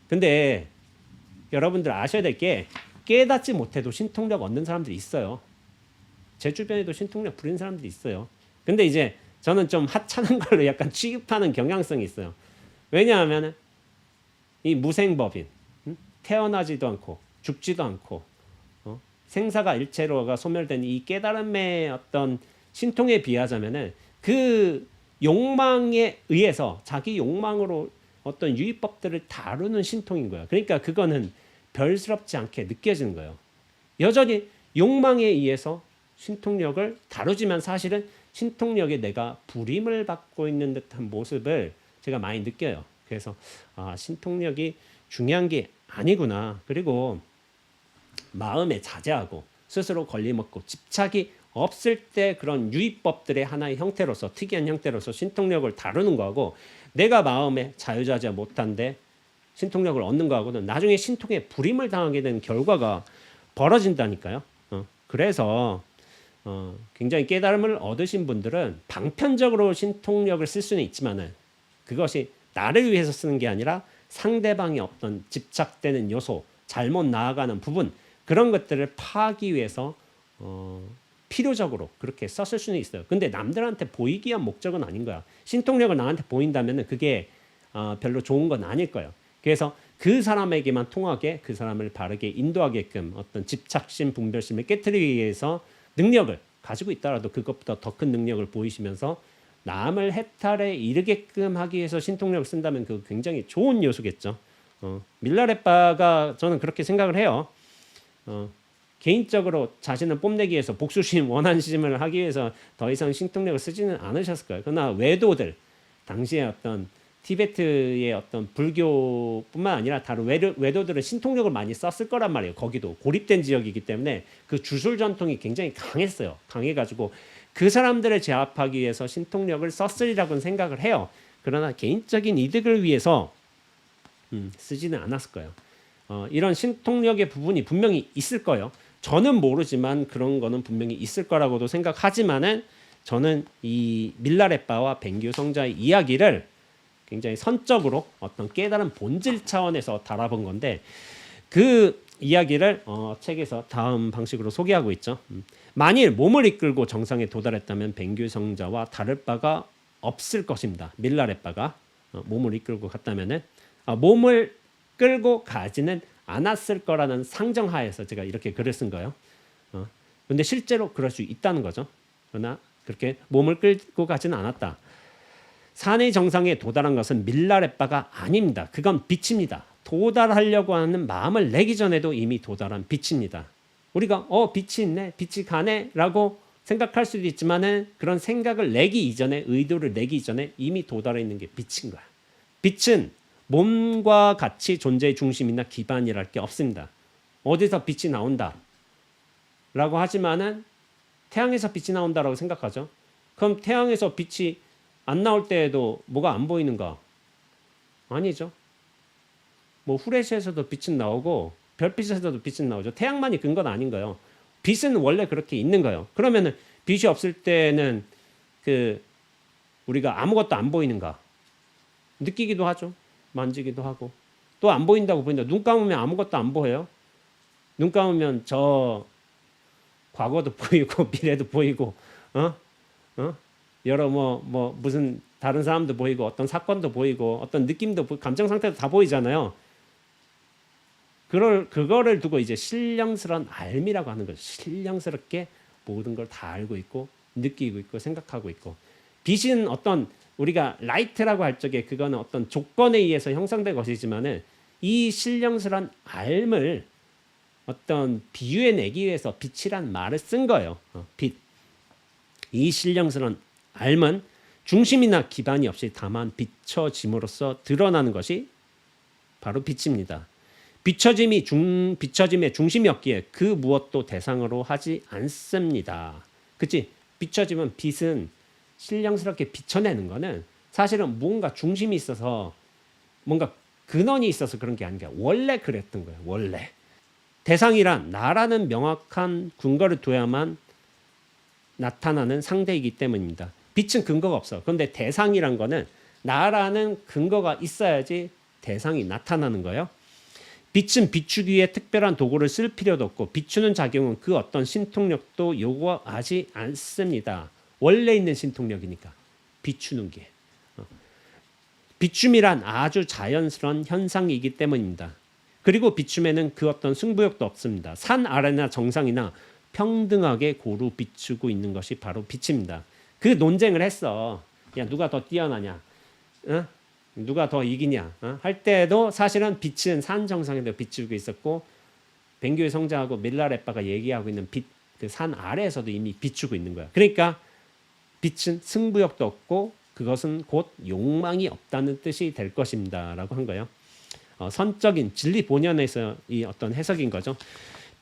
근데 여러분들 아셔야 될 게 깨닫지 못해도 신통력 얻는 사람들이 있어요. 제 주변에도 신통력 부린 사람들이 있어요. 근데 이제 저는 좀 하찮은 걸로 약간 취급하는 경향성이 있어요. 왜냐하면 이 무생법인, 태어나지도 않고 죽지도 않고 생사가 일체로가 소멸된 이 깨달음의 어떤 신통에 비하자면은 그 욕망에 의해서 자기 욕망으로 어떤 유의법들을 다루는 신통인 거예요. 그러니까 그거는 별스럽지 않게 느껴지는 거예요. 여전히 욕망에 의해서 신통력을 다루지만 사실은 신통력에 내가 불임을 받고 있는 듯한 모습을 제가 많이 느껴요. 그래서 신통력이 중요한 게 아니구나. 그리고 마음에 자제하고 스스로 걸림없고 집착이 없을 때 그런 유의법들의 하나의 형태로서 특이한 형태로서 신통력을 다루는 거하고 내가 마음에 자유자재 못한데 신통력을 얻는 거하고는 나중에 신통에 불임을 당하게 되는 결과가 벌어진다니까요. 그래서 굉장히 깨달음을 얻으신 분들은 방편적으로 신통력을 쓸 수는 있지만은 그것이 나를 위해서 쓰는 게 아니라 상대방이 어떤 집착되는 요소, 잘못 나아가는 부분 그런 것들을 파악하기 위해서 필요적으로 그렇게 썼을 수는 있어요. 근데 남들한테 보이기 위한 목적은 아닌 거야. 신통력을 나한테 보인다면 그게 별로 좋은 건 아닐 거예요. 그래서 그 사람에게만 통하게 그 사람을 바르게 인도하게끔 어떤 집착심, 분별심을 깨트리기 위해서 능력을 가지고 있더라도 그것보다 더 큰 능력을 보이시면서 남을 해탈에 이르게끔 하기 위해서 신통력을 쓴다면 그거 굉장히 좋은 요소겠죠. 밀라레빠가 저는 그렇게 생각을 해요. 개인적으로 자신을 뽐내기 위해서 복수심, 원한심을 하기 위해서 더 이상 신통력을 쓰지는 않으셨을 거예요. 그러나 외도들, 당시에 어떤 티베트의 어떤 불교뿐만 아니라 다른 외도들은 신통력을 많이 썼을 거란 말이에요. 거기도 고립된 지역이기 때문에 그 주술 전통이 굉장히 강했어요. 강해가지고 그 사람들을 제압하기 위해서 신통력을 썼으리라고는 생각을 해요. 그러나 개인적인 이득을 위해서 쓰지는 않았을 거예요. 이런 신통력의 부분이 분명히 있을 거예요. 저는 모르지만 그런 거는 분명히 있을 거라고도 생각하지만은 저는 이 밀라레빠와 뱅교 성자의 이야기를 굉장히 선적으로 어떤 깨달은 본질 차원에서 달아본 건데 그 이야기를 책에서 다음 방식으로 소개하고 있죠. 만일 몸을 이끌고 정상에 도달했다면 뱅교 성자와 다를 바가 없을 것입니다. 밀라레빠가 몸을 이끌고 갔다면은 몸을 끌고 가지는 않았을 거라는 상정하에서 제가 이렇게 글을 쓴 거예요. 근데 실제로 그럴 수 있다는 거죠. 그러나 그렇게 몸을 끌고 가지는 않았다. 산의 정상에 도달한 것은 밀라레빠가 아닙니다. 그건 빛입니다. 도달하려고 하는 마음을 내기 전에도 이미 도달한 빛입니다. 우리가 빛이 있네, 빛이 가네 라고 생각할 수도 있지만은 그런 생각을 내기 이전에, 의도를 내기 이전에 이미 도달해 있는 게 빛인 거야. 빛은 몸과 같이 존재의 중심이나 기반이랄 게 없습니다. 어디서 빛이 나온다 라고 하지만은 태양에서 빛이 나온다라고 생각하죠. 그럼 태양에서 빛이 안 나올 때에도 뭐가 안 보이는가? 아니죠. 뭐 후레쉬에서도 빛은 나오고 별빛에서도 빛은 나오죠. 태양만이 근거는 아닌 거예요. 빛은 원래 그렇게 있는 거예요. 그러면은 빛이 없을 때는 우리가 아무것도 안 보이는가? 느끼기도 하죠. 만지기도 하고. 또 안 보인다고 보인다. 눈 감으면 아무것도 안 보여요. 눈 감으면 저 과거도 보이고 미래도 보이고 여러 무슨 다른 사람도 보이고 어떤 사건도 보이고 어떤 느낌도 감정 상태도 다 보이잖아요. 그거를 두고 이제 신령스러운 알미라고 하는 거죠. 신령스럽게 모든 걸 다 알고 있고 느끼고 있고 생각하고 있고. 빛은 어떤 우리가 라이트라고 할 적에 그거는 어떤 조건에 의해서 형성된 것이지만은 이 신령스러운 알을 어떤 비유해 내기 위해서 빛이란 말을 쓴 거예요. 빛. 이 신령스러운 알은 중심이나 기반이 없이 다만 비춰짐으로써 드러나는 것이 바로 빛입니다. 비춰짐의 중심이 없기에 그 무엇도 대상으로 하지 않습니다. 그치? 비춰짐은 빛은 신령스럽게 비춰내는 거는 사실은 뭔가 중심이 있어서 뭔가 근원이 있어서 그런 게 아니라 원래 그랬던 거예요. 원래. 대상이란 나라는 명확한 근거를 둬야만 나타나는 상대이기 때문입니다. 빛은 근거가 없어. 그런데 대상이란 거는 나라는 근거가 있어야지 대상이 나타나는 거예요. 빛은 비추기 위해 특별한 도구를 쓸 필요도 없고 비추는 작용은 그 어떤 신통력도 요구하지 않습니다. 원래 있는 신통력이니까 비추는 게. 비춤이란 아주 자연스러운 현상이기 때문입니다. 그리고 비춤에는 그 어떤 승부욕도 없습니다. 산 아래나 정상이나 평등하게 고루 비추고 있는 것이 바로 빛입니다. 그 논쟁을 했어. 야, 누가 더 뛰어나냐? 누가 더 이기냐? 할 때도 사실은 빛은 산 정상에도 비추고 있었고 뱅교의 성자하고 밀라레빠가 얘기하고 있는 빛, 그 산 아래에서도 이미 비추고 있는 거야. 그러니까 빛은 승부욕도 없고 그것은 곧 욕망이 없다는 뜻이 될 것입니다라고 한 거예요. 선적인 진리 본연에서 이 어떤 해석인 거죠.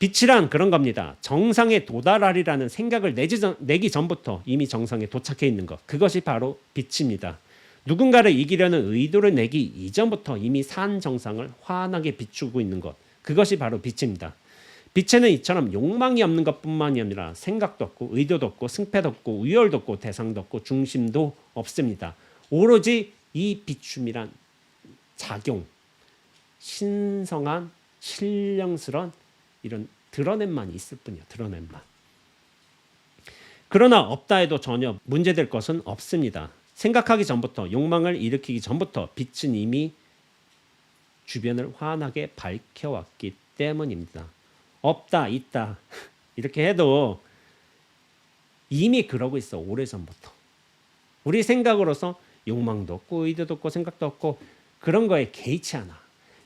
빛이란 그런 겁니다. 정상에 도달하리라는 생각을 내기 전부터 이미 정상에 도착해 있는 것. 그것이 바로 빛입니다. 누군가를 이기려는 의도를 내기 이전부터 이미 산 정상을 환하게 비추고 있는 것. 그것이 바로 빛입니다. 빛에는 이처럼 욕망이 없는 것뿐만이 아니라 생각도 없고 의도도 없고 승패도 없고 우열도 없고 대상도 없고 중심도 없습니다. 오로지 이 비춤이란 작용, 신성한 신령스러운 이런 드러냄만 있을 뿐이야. 드러냄만. 그러나 없다 해도 전혀 문제될 것은 없습니다. 생각하기 전부터, 욕망을 일으키기 전부터 빛은 이미 주변을 환하게 밝혀왔기 때문입니다. 없다, 있다 이렇게 해도 이미 그러고 있어. 오래전부터. 우리 생각으로서 욕망도 없고 의도도 없고 생각도 없고 그런 거에 개의치 않아.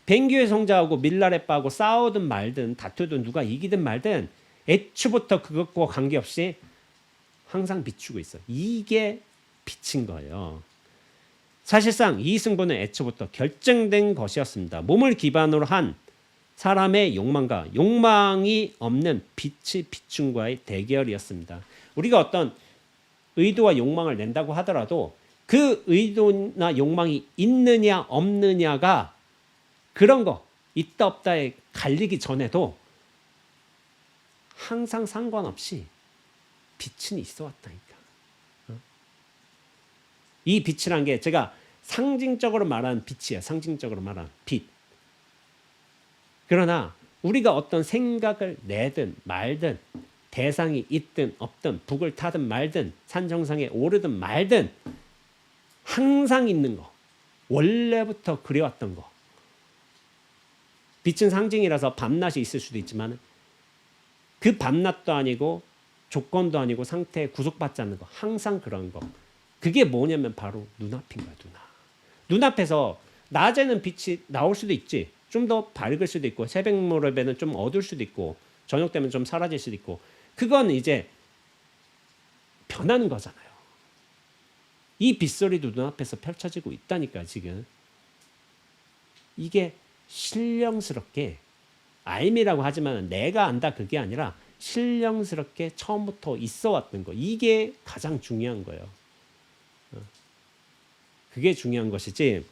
뱅교의 성자하고 밀랄의 빠하고 싸우든 말든 다투든 누가 이기든 말든 애초부터 그것과 관계없이 항상 비추고 있어. 이게 빛인 거예요. 사실상 이 승부는 애초부터 결정된 것이었습니다. 몸을 기반으로 한 사람의 욕망과 욕망이 없는 빛의 비춤과의 대결이었습니다. 우리가 어떤 의도와 욕망을 낸다고 하더라도 그 의도나 욕망이 있느냐 없느냐가 그런 거 있다 없다에 갈리기 전에도 항상 상관없이 빛은 있어 왔다니까. 이 빛이란 게 제가 상징적으로 말하는 빛이에요. 상징적으로 말하는 빛. 그러나 우리가 어떤 생각을 내든 말든 대상이 있든 없든 북을 타든 말든 산 정상에 오르든 말든 항상 있는 거. 원래부터 그래왔던 거. 빛은 상징이라서 밤낮이 있을 수도 있지만 그 밤낮도 아니고 조건도 아니고 상태에 구속받지 않는 거. 항상 그런 거. 그게 뭐냐면 바로 눈앞인 거야. 눈앞에서 낮에는 빛이 나올 수도 있지. 좀 더 밝을 수도 있고 새벽 무렵에는 좀 어두울 수도 있고 저녁 되면 좀 사라질 수도 있고 그건 이제 변하는 거잖아요. 이 빛소리도 눈앞에서 펼쳐지고 있다니까 지금. 이게 신령스럽게 알미라고 하지만 내가 안다 그게 아니라 신령스럽게 처음부터 있어 왔던 거. 이게 가장 중요한 거예요. 그게 중요한 것이지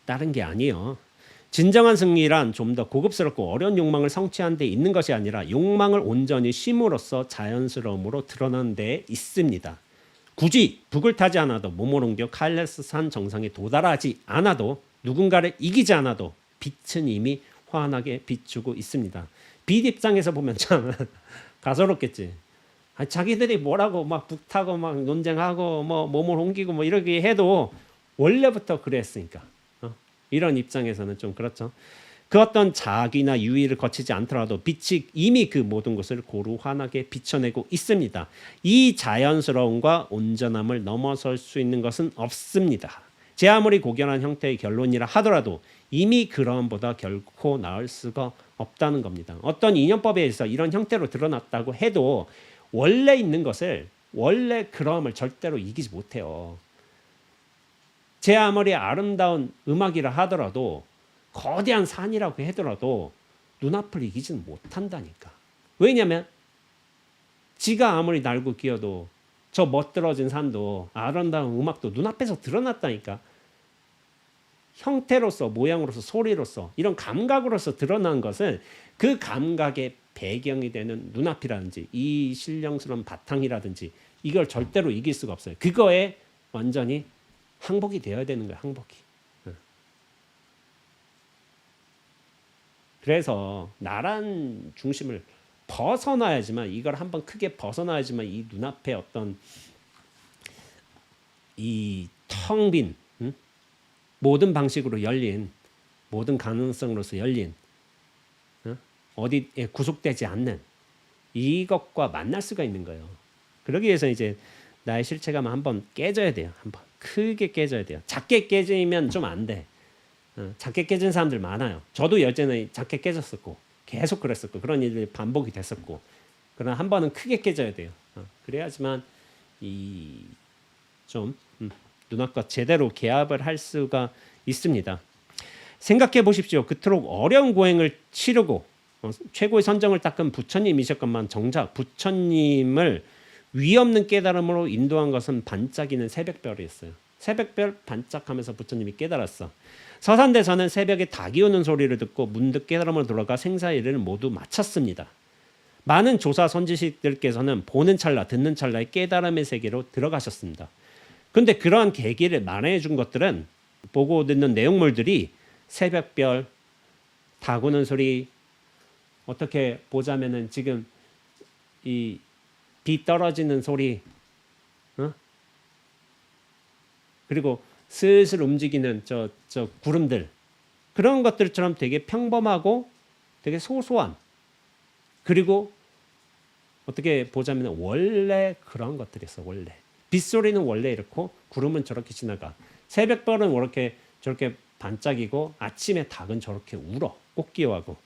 다른 게 아니에요. 진정한 승리란 좀 더 고급스럽고 어려운 욕망을 성취하는 데 있는 것이 아니라 욕망을 온전히 쉼으로써 자연스러움으로 드러나는 데 있습니다. 굳이 북을 타지 않아도 몸을 옮겨 칼레스 산 정상에 도달하지 않아도 누군가를 이기지 않아도 빛은 이미 환하게 비추고 있습니다. 빛 입장에서 보면 참 가소롭겠지. 자기들이 뭐라고 막 북타고 막 논쟁하고 뭐 몸을 옮기고 뭐 이렇게 해도 원래부터 그랬으니까 이런 입장에서는 좀 그렇죠. 그 어떤 자기나 유의를 거치지 않더라도 빛이 이미 그 모든 것을 고루 환하게 비춰내고 있습니다. 이 자연스러움과 온전함을 넘어설 수 있는 것은 없습니다. 제 아무리 고견한 형태의 결론이라 하더라도 이미 그러함보다 결코 나을 수가 없다는 겁니다. 어떤 인연법에 의해서 이런 형태로 드러났다고 해도 원래 있는 것을 원래 그러함을 절대로 이기지 못해요. 제 아무리 아름다운 음악이라 하더라도 거대한 산이라고 하더라도 눈앞을 이기지는 못한다니까. 왜냐하면 지가 아무리 날고 끼어도 저 멋들어진 산도 아름다운 음악도 눈앞에서 드러났다니까. 형태로서 모양으로서 소리로서 이런 감각으로서 드러난 것은 그 감각의 배경이 되는 눈앞이라든지 이 신령스러운 바탕이라든지 이걸 절대로 이길 수가 없어요. 그거에 완전히 항복이 되어야 되는 거야. 항복이. 그래서 나란 중심을 벗어나야지만 이걸 한번 크게 벗어나야지만 이 눈앞에 어떤 이 텅 빈 모든 방식으로 열린 모든 가능성으로서 열린 어디에 구속되지 않는 이것과 만날 수가 있는 거예요. 그러기 위해서 이제 나의 실체감은 한번 깨져야 돼요. 한번 크게 깨져야 돼요. 작게 깨지면 좀 안 돼. 작게 깨진 사람들 많아요. 저도 예전에 작게 깨졌었고 계속 그랬었고 그런 일들이 반복이 됐었고 그러나 한 번은 크게 깨져야 돼요. 그래야지만 이 좀 눈앞과 제대로 개합을 할 수가 있습니다. 생각해 보십시오. 그토록 어려운 고행을 치르고 최고의 선정을 닦은 부처님이셨건만 정작 부처님을 위없는 깨달음으로 인도한 것은 반짝이는 새벽별이었어요. 새벽별 반짝하면서 부처님이 깨달았어. 서산대사는 새벽에 닭이 우는 소리를 듣고 문득 깨달음으로 돌아가 생사의 일을 모두 마쳤습니다. 많은 조사 선지식들께서는 보는 찰나 듣는 찰나에 깨달음의 세계로 들어가셨습니다. 그런데 그러한 계기를 마련해 준 것들은 보고 듣는 내용물들이 새벽별, 닭 우는 소리 어떻게 보자면은 지금 이 비 떨어지는 소리, 어? 그리고 슬슬 움직이는 저 구름들, 그런 것들처럼 되게 평범하고 되게 소소한, 그리고 어떻게 보자면 원래 그런 것들이었어. 원래 빗소리는 원래 이렇고 구름은 저렇게 지나가, 새벽별은 저렇게 반짝이고 아침에 닭은 저렇게 울어, 꽃기호하고.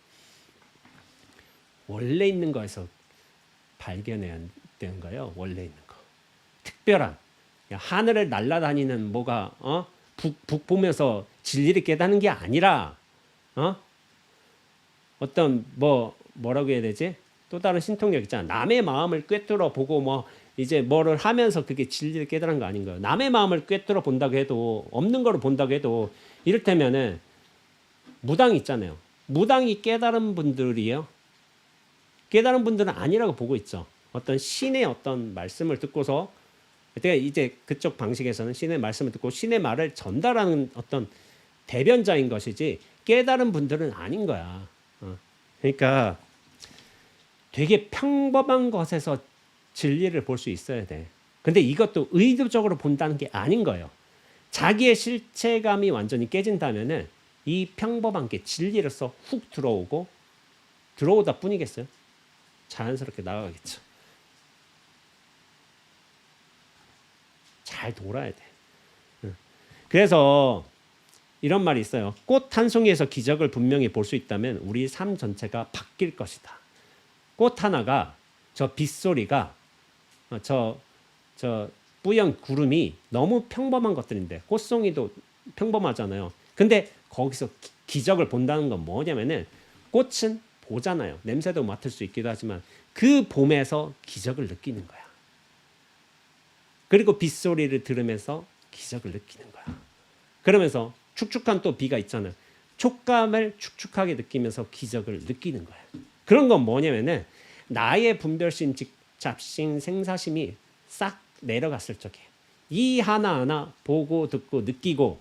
원래 있는 거에서 발견해야 되는 거예요. 원래 있는 거. 특별한 하늘을 날아다니는 뭐가 북 보면서 진리를 깨닫는 게 아니라 어떤 뭐라고 해야 되지? 또 다른 신통력 있잖아. 남의 마음을 꿰뚫어 보고 뭐 이제 뭐를 하면서 그게 진리를 깨달은 거 아닌가요? 남의 마음을 꿰뚫어 본다고 해도, 없는 거를 본다고 해도, 이를테면은 무당이 있잖아요. 무당이 깨달은 분들이요, 깨달은 분들은 아니라고 보고 있죠. 어떤 신의 어떤 말씀을 듣고서, 그러니까 이제 그쪽 방식에서는 신의 말씀을 듣고 신의 말을 전달하는 어떤 대변자인 것이지 깨달은 분들은 아닌 거야. 그러니까 되게 평범한 것에서 진리를 볼 수 있어야 돼. 근데 이것도 의도적으로 본다는 게 아닌 거예요. 자기의 실체감이 완전히 깨진다면은 이 평범한 게 진리로서 훅 들어오다 뿐이겠어요. 자연스럽게 나가겠죠. 잘 돌아야 돼. 그래서 이런 말이 있어요. 꽃 한 송이에서 기적을 분명히 볼 수 있다면 우리 삶 전체가 바뀔 것이다. 꽃 하나가, 저 빗소리가, 저 뿌연 구름이 너무 평범한 것들인데, 꽃송이도 평범하잖아요. 근데 거기서 기적을 본다는 건 뭐냐면은, 꽃은 보잖아요. 냄새도 맡을 수 있기도 하지만 그 봄에서 기적을 느끼는 거야. 그리고 빗소리를 들으면서 기적을 느끼는 거야. 그러면서 축축한 또 비가 있잖아요. 촉감을 축축하게 느끼면서 기적을 느끼는 거야. 그런 건 뭐냐면은 나의 분별심, 집착심, 생사심이 싹 내려갔을 적에 이 하나하나 보고 듣고 느끼고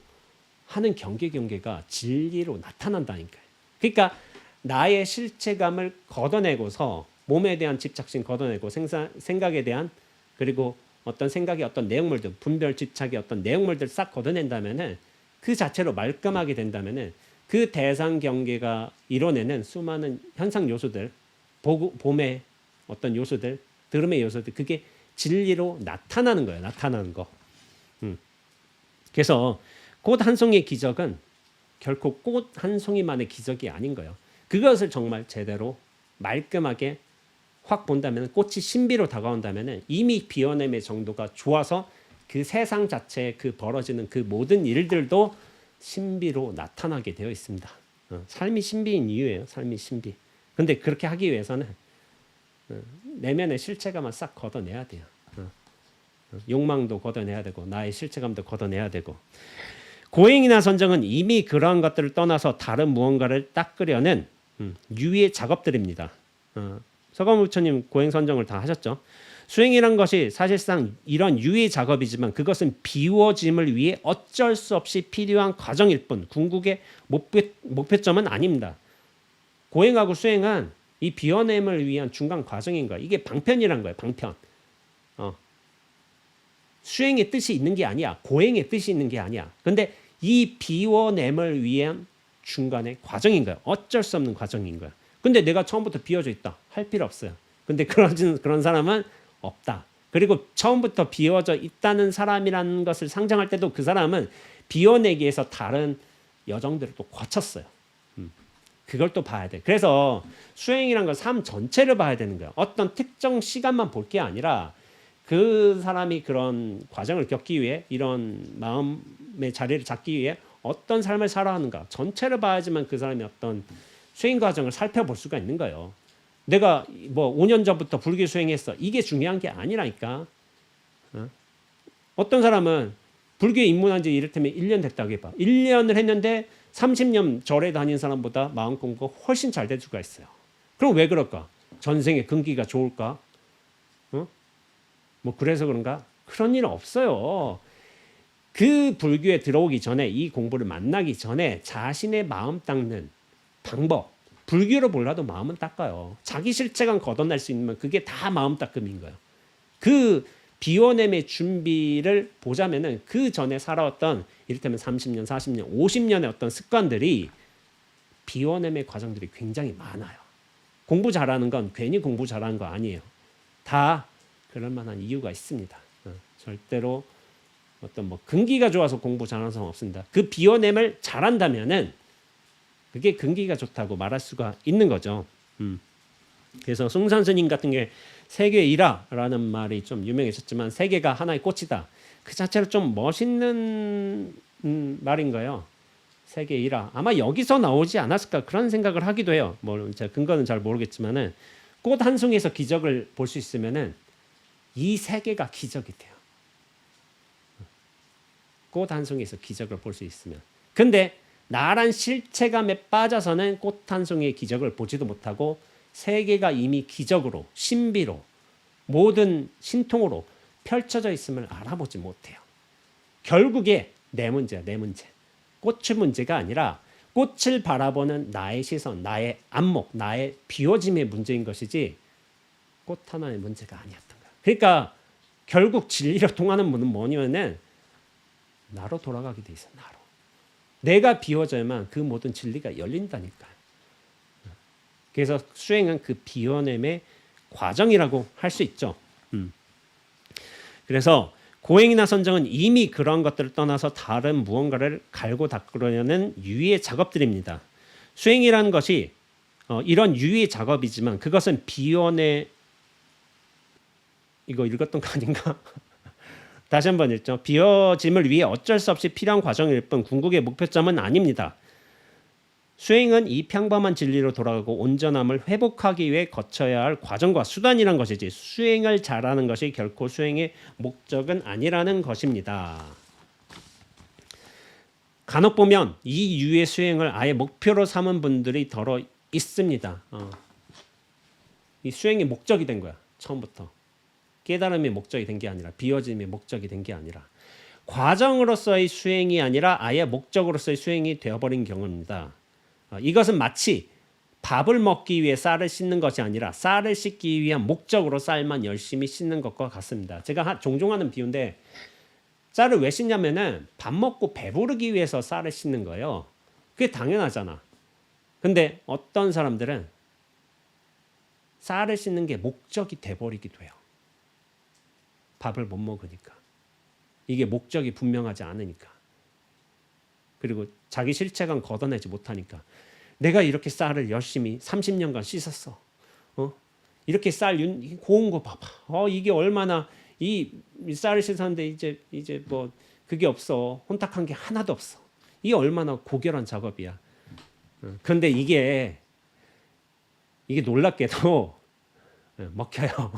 하는 경계가 진리로 나타난다니까요. 그러니까 나의 실체감을 걷어내고서 몸에 대한 집착심 걷어내고 생각에 대한, 그리고 어떤 생각의 어떤 내용물들, 분별 집착의 어떤 내용물들 싹 걷어낸다면은, 그 자체로 말끔하게 된다면은 그 대상 경계가 이뤄내는 수많은 현상 요소들, 봄의 어떤 요소들, 들음의 요소들, 그게 진리로 나타나는 거예요. 나타나는 거. 그래서 꽃 한 송이의 기적은 결코 꽃 한 송이만의 기적이 아닌 거예요. 그것을 정말 제대로 말끔하게 확 본다면, 꽃이 신비로 다가온다면 이미 비워냄의 정도가 좋아서 그 세상 자체에 그 벌어지는 그 모든 일들도 신비로 나타나게 되어 있습니다. 삶이 신비인 이유예요. 삶이 신비. 근데 그렇게 하기 위해서는 내면의 실체감을 싹 걷어내야 돼요. 욕망도 걷어내야 되고 나의 실체감도 걷어내야 되고. 고행이나 선정은 이미 그러한 것들을 떠나서 다른 무언가를 닦으려는 유의의 작업들입니다. 서가모 부처님 고행 선정을 다 하셨죠. 수행이란 것이 사실상 이런 유의 작업이지만 그것은 비워짐을 위해 어쩔 수 없이 필요한 과정일 뿐 궁극의 목표점은 아닙니다. 고행하고 수행은 이 비워냄을 위한 중간 과정인 거야. 이게 방편이란 거예요. 방편. 수행의 뜻이 있는 게 아니야. 고행의 뜻이 있는 게 아니야. 근데 이 비워냄을 위한 중간의 과정인 거야. 어쩔 수 없는 과정인 거야. 근데 내가 처음부터 비워져 있다. 할 필요 없어요. 근데 그런 사람은 없다. 그리고 처음부터 비워져 있다는 사람이라는 것을 상정할 때도 그 사람은 비워내기 위해서 다른 여정들을 또 거쳤어요. 그걸 또 봐야 돼. 그래서 수행이란 건 삶 전체를 봐야 되는 거야. 어떤 특정 시간만 볼 게 아니라 그 사람이 그런 과정을 겪기 위해, 이런 마음의 자리를 잡기 위해 어떤 삶을 살아가는가 전체를 봐야지만 그 사람이 어떤 수행 과정을 살펴볼 수가 있는 거예요. 내가 뭐 5년 전부터 불교 수행했어. 이게 중요한 게 아니라니까. 어떤 사람은 불교에 입문한 지 이를테면 1년 됐다고 해봐. 1년을 했는데 30년 절에 다닌 사람보다 마음 공부가 훨씬 잘 될 수가 있어요. 그럼 왜 그럴까? 전생에 근기가 좋을까? 뭐 그래서 그런가? 그런 일은 없어요. 그 불교에 들어오기 전에, 이 공부를 만나기 전에 자신의 마음 닦는 방법, 불교로 몰라도 마음은 닦아요. 자기 실체감 걷어낼 수 있는 그게 다 마음 닦음인 거예요. 그 비워냄의 준비를 보자면은 그 전에 살아왔던 이를테면 30년, 40년, 50년의 어떤 습관들이 비워냄의 과정들이 굉장히 많아요. 공부 잘하는 건 괜히 공부 잘하는 거 아니에요. 다 그럴 만한 이유가 있습니다. 절대로 어떤 뭐 근기가 좋아서 공부 잘하는 사람 없습니다. 그 비워냄을 잘한다면은 그게 근기가 좋다고 말할 수가 있는 거죠. 그래서 숭산 스님 같은 게 세계 일화라는 말이 좀 유명해졌지만 세계가 하나의 꽃이다. 그 자체로 좀 멋있는 말인 거예요. 세계 일화. 아마 여기서 나오지 않았을까 그런 생각을 하기도 해요. 뭐 제가 근거는 잘 모르겠지만은 꽃 한 송이에서 기적을 볼 수 있으면은 이 세계가 기적이 돼요. 꽃 한 송이에서 기적을 볼 수 있으면. 근데 나란 실체감에 빠져서는 꽃 한 송이의 기적을 보지도 못하고 세계가 이미 기적으로, 신비로, 모든 신통으로 펼쳐져 있음을 알아보지 못해요. 결국에 내 문제야, 내 문제. 꽃의 문제가 아니라 꽃을 바라보는 나의 시선, 나의 안목, 나의 비워짐의 문제인 것이지 꽃 하나의 문제가 아니었던 거야. 그러니까 결국 진리로 통하는 분은 뭐냐면은 나로 돌아가게 돼 있어. 나로. 내가 비워져야만 그 모든 진리가 열린다니까요. 그래서 수행은 그 비워냄의 과정이라고 할 수 있죠. 그래서 고행이나 선정은 이미 그런 것들을 떠나서 다른 무언가를 갈고 닦으려는 유의의 작업들입니다. 수행이라는 것이 이런 유의의 작업이지만 그것은 비워내 이거 읽었던 거 아닌가? 다시 한번 읽죠. 비워짐을 위해 어쩔 수 없이 필요한 과정일 뿐 궁극의 목표점은 아닙니다. 수행은 이 평범한 진리로 돌아가고 온전함을 회복하기 위해 거쳐야 할 과정과 수단이란 것이지 수행을 잘하는 것이 결코 수행의 목적은 아니라는 것입니다. 간혹 보면 이 유의 수행을 아예 목표로 삼은 분들이 더러 있습니다. 이 수행의 목적이 된 거야. 처음부터. 깨달음의 목적이 된 게 아니라 비워짐의 목적이 된 게 아니라 과정으로서의 수행이 아니라 아예 목적으로서의 수행이 되어버린 경우입니다. 이것은 마치 밥을 먹기 위해 쌀을 씻는 것이 아니라 쌀을 씻기 위한 목적으로 쌀만 열심히 씻는 것과 같습니다. 제가 종종 하는 비유인데 쌀을 왜 씻냐면은 밥 먹고 배부르기 위해서 쌀을 씻는 거예요. 그게 당연하잖아. 근데 어떤 사람들은 쌀을 씻는 게 목적이 돼버리기도 해요. 밥을 못 먹으니까. 이게 목적이 분명하지 않으니까. 그리고 자기 실체감 걷어내지 못하니까. 내가 이렇게 쌀을 열심히 30년간 씻었어. 이렇게 쌀 고운 거 봐봐. 이게 얼마나 이 쌀을 씻었는데 이제 뭐 그게 없어. 혼탁한 게 하나도 없어. 이게 얼마나 고결한 작업이야. 그런데 이게 놀랍게도 먹혀요.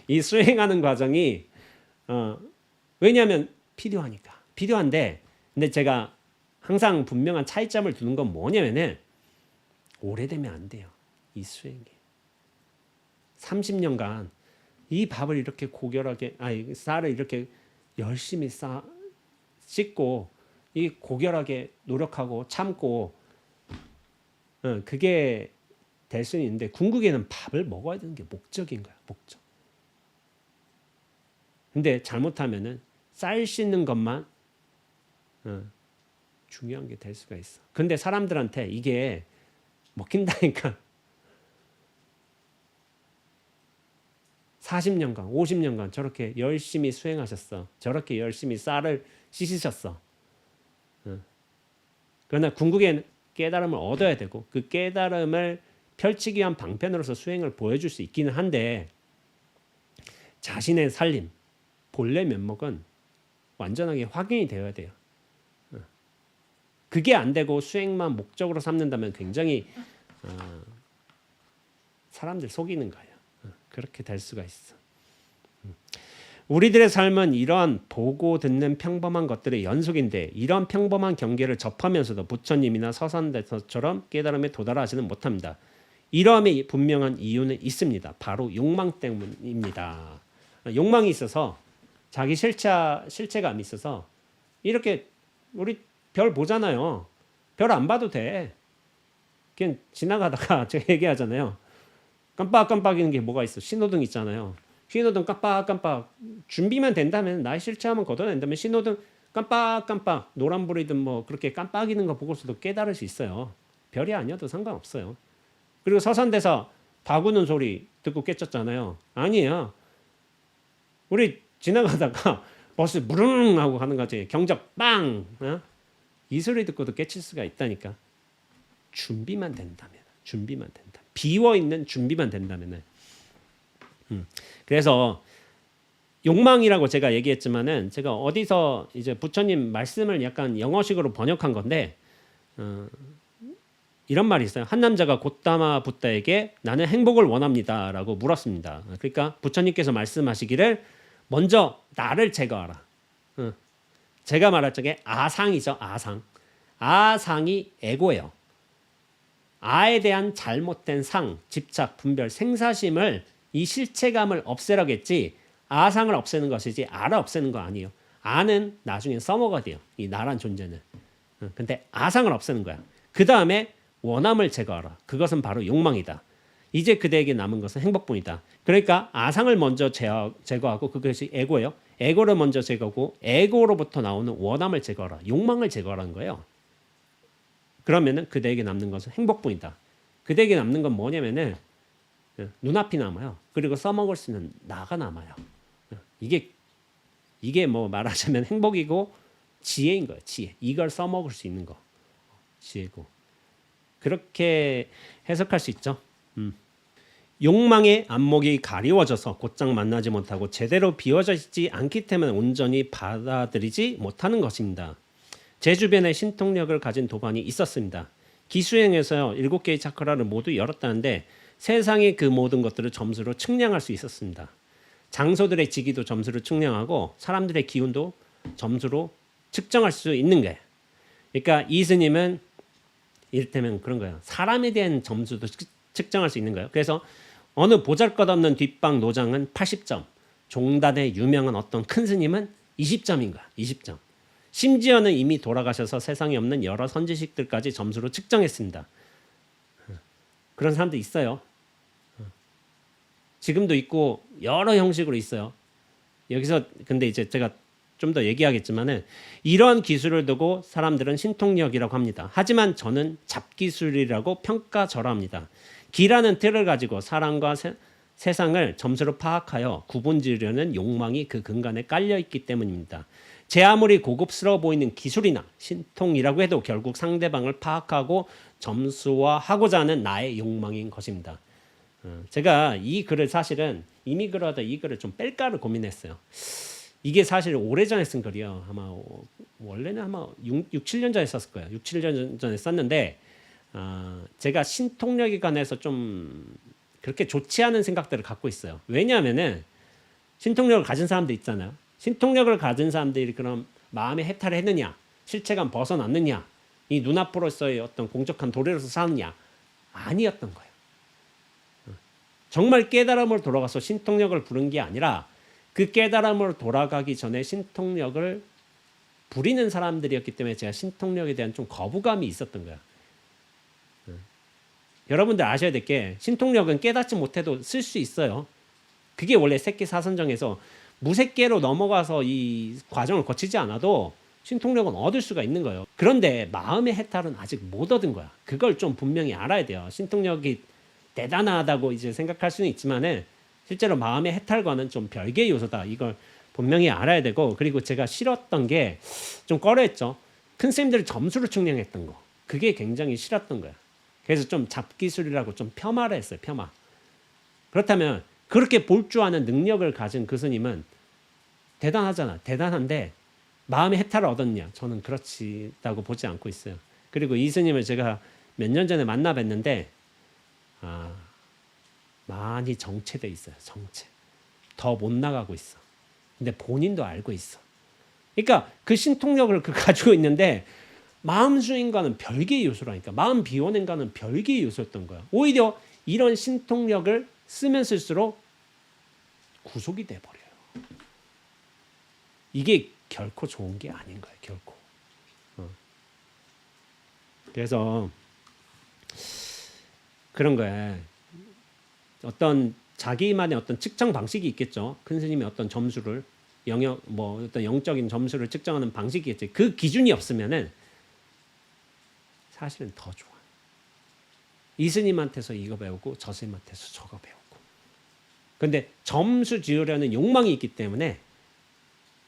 이 수행하는 과정이 왜냐하면 필요한데 근데 제가 항상 분명한 차이점을 두는 건 뭐냐면은 오래되면 안 돼요. 이 수행이 30년간 이 밥을 이렇게 고결하게 쌀을 이렇게 열심히 씻고 이 고결하게 노력하고 참고 그게 될 수는 있는데 궁극에는 밥을 먹어야 되는 게 목적인 거야. 목적. 근데 잘못하면은 쌀 씻는 것만 중요한 게 될 수가 있어. 근데 사람들한테 이게 먹힌다니까. 40년간, 50년간 저렇게 열심히 수행하셨어. 저렇게 열심히 쌀을 씻으셨어. 그러나 궁극엔 깨달음을 얻어야 되고 그 깨달음을 펼치기 위한 방편으로서 수행을 보여줄 수 있기는 한데 자신의 살림, 본래 면목은 완전하게 확인이 되어야 돼요. 그게 안 되고 수행만 목적으로 삼는다면 굉장히 사람들 속이는 거예요. 그렇게 될 수가 있어. 우리들의 삶은 이러한 보고 듣는 평범한 것들의 연속인데 이런 평범한 경계를 접하면서도 부처님이나 서산대처럼 깨달음에 도달하지는 못합니다. 이러함의 분명한 이유는 있습니다. 바로 욕망 때문입니다. 욕망이 있어서 자기 실체감이 있어서 이렇게 우리 별 보잖아요. 별 안 봐도 돼. 그냥 지나가다가 제가 얘기하잖아요. 깜빡깜빡이는 게 뭐가 있어? 신호등 있잖아요. 신호등 깜빡깜빡 준비만 된다면 나의 실체함을 걷어낸다면 신호등 깜빡깜빡 노란불이든 뭐 그렇게 깜빡이는 거 보고서도 깨달을 수 있어요. 별이 아니어도 상관없어요. 그리고 서산대사 다구는 소리 듣고 깨쳤잖아요. 아니에요. 우리 지나가다가 버스 무릉 하고 가는 거지. 경적 빵 이 소리 듣고도 깨칠 수가 있다니까. 준비만 된다면 비워 있는 준비만 된다면 그래서 욕망이라고 제가 얘기했지만은 제가 어디서 이제 부처님 말씀을 약간 영어식으로 번역한 건데 이런 말이 있어요. 한 남자가 고타마 붓다에게 나는 행복을 원합니다라고 물었습니다. 그러니까 부처님께서 말씀하시기를 먼저 나를 제거하라. 제가 말할 적에 아상이죠. 아상이 에고예요. 아에 대한 잘못된 상, 집착, 분별, 생사심을 이 실체감을 없애라겠지 아상을 없애는 것이지 아를 없애는 거 아니에요. 아는 나중에 써먹어야 돼요. 이 나란 존재는. 근데 아상을 없애는 거야. 그 다음에 원함을 제거하라. 그것은 바로 욕망이다. 이제 그대에게 남은 것은 행복뿐이다. 그러니까 아상을 먼저 제거하고 그것이 에고예요. 에고를 먼저 제거하고 에고로부터 나오는 원함을 제거하라. 욕망을 제거하라는 거예요. 그러면은 그대에게 남는 것은 행복뿐이다. 그대에게 남는 건 뭐냐면은 눈앞이 남아요. 그리고 써먹을 수 있는 나가 남아요. 이게 뭐 말하자면 행복이고 지혜인 거예요. 지혜. 이걸 써먹을 수 있는 거. 지혜고. 그렇게 해석할 수 있죠. 욕망의 안목이 가리워져서 곧장 만나지 못하고 제대로 비워져 있지 않기 때문에 온전히 받아들이지 못하는 것입니다. 제 주변에 신통력을 가진 도반이 있었습니다. 기수행에서 7개의 차크라를 모두 열었다는데 세상의 그 모든 것들을 점수로 측량할 수 있었습니다. 장소들의 지기도 점수로 측량하고 사람들의 기운도 점수로 측정할 수 있는 거예요. 그러니까 이 스님은 이를테면 그런 거예요. 사람에 대한 점수도 측정할 수 있는 거예요. 그래서 어느 보잘것없는 뒷방 노장은 80점, 종단의 유명한 어떤 큰 스님은 20점인 거야. 20점. 심지어는 이미 돌아가셔서 세상에 없는 여러 선지식들까지 점수로 측정했습니다. 그런 사람도 있어요. 지금도 있고 여러 형식으로 있어요. 여기서 근데 이제 제가 좀 더 얘기하겠지만은 이러한 기술을 두고 사람들은 신통력이라고 합니다. 하지만 저는 잡기술이라고 평가절하합니다. 기라는 틀을 가지고 사람과 세상을 점수로 파악하여 구분지으려는 욕망이 그 근간에 깔려 있기 때문입니다. 제 아무리 고급스러워 보이는 기술이나 신통이라고 해도 결국 상대방을 파악하고 점수화하고자 하는 나의 욕망인 것입니다. 제가 이 글을 사실은 이미 글하다 이 글을 좀 뺄까를 고민했어요. 이게 사실 오래전에 쓴 글이에요. 아마 원래는 아마 6, 7년 전에 썼을 거예요. 6, 7년 전에 썼는데 제가 신통력에 관해서 좀 그렇게 좋지 않은 생각들을 갖고 있어요. 왜냐하면은 신통력을 가진 사람들 있잖아요. 신통력을 가진 사람들이 그럼 마음의 해탈을 했느냐, 실체감 벗어났느냐, 이 눈앞으로서의 어떤 공적한 도리로서 사느냐 아니었던 거예요. 정말 깨달음으로 돌아가서 신통력을 부른 게 아니라 그 깨달음으로 돌아가기 전에 신통력을 부리는 사람들이었기 때문에 제가 신통력에 대한 좀 거부감이 있었던 거야. 여러분들 아셔야 될 게 신통력은 깨닫지 못해도 쓸 수 있어요. 그게 원래 새끼 사선정에서 무새끼로 넘어가서 이 과정을 거치지 않아도 신통력은 얻을 수가 있는 거예요. 그런데 마음의 해탈은 아직 못 얻은 거야. 그걸 좀 분명히 알아야 돼요. 신통력이 대단하다고 이제 생각할 수는 있지만은 실제로 마음의 해탈과는 좀 별개의 요소다. 이걸 분명히 알아야 되고, 그리고 제가 싫었던 게 좀 꺼려했죠. 큰 쌤들 점수를 측량했던 거. 그게 굉장히 싫었던 거야. 그래서 좀 잡기술이라고 좀 폄하를 했어요. 폄하. 그렇다면 그렇게 볼 줄 아는 능력을 가진 그 스님은 대단하잖아. 대단한데 마음의 해탈을 얻었냐? 저는 그렇지다고 보지 않고 있어요. 그리고 이 스님을 제가 몇 년 전에 만나 뵀는데 많이 정체돼 있어요. 정체. 더 못 나가고 있어. 근데 본인도 알고 있어. 그러니까 그 신통력을 가지고 있는데 마음 수행과는 별개의 요소라니까. 마음 비워낸과는 별개의 요소였던 거야. 오히려 이런 신통력을 쓰면 쓸수록 구속이 돼버려요. 이게 결코 좋은 게 아닌 거예요. 결코. 그래서 그런 거예요. 어떤 자기만의 어떤 측정 방식이 있겠죠. 큰 스님의 어떤 점수를 영역 뭐 어떤 영적인 점수를 측정하는 방식이 있겠지. 그 기준이 없으면은 사실은 더 좋아. 이 스님한테서 이거 배우고 저 스님한테서 저거 배우고. 근데 점수 지으려는 욕망이 있기 때문에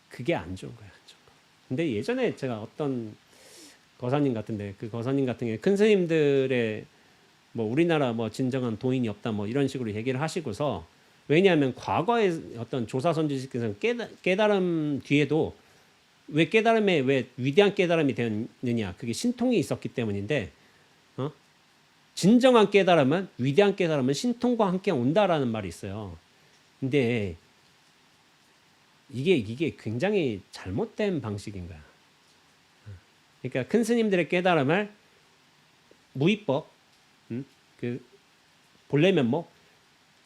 그게 안 좋은 거야. 안 좋은 거. 근데 예전에 제가 어떤 거사님 같은데 그 거사님 같은 경우에 큰 스님들의 뭐 우리나라 뭐 진정한 도인이 없다 뭐 이런 식으로 얘기를 하시고서 왜냐하면 과거에 어떤 조사선지식께서 깨달음 뒤에도 왜 깨달음에 왜 위대한 깨달음이 되었느냐 그게 신통이 있었기 때문인데 진정한 깨달음은 위대한 깨달음은 신통과 함께 온다라는 말이 있어요. 근데 이게 굉장히 잘못된 방식인 거야. 그러니까 큰 스님들의 깨달음을 무위법 그 보려면 뭐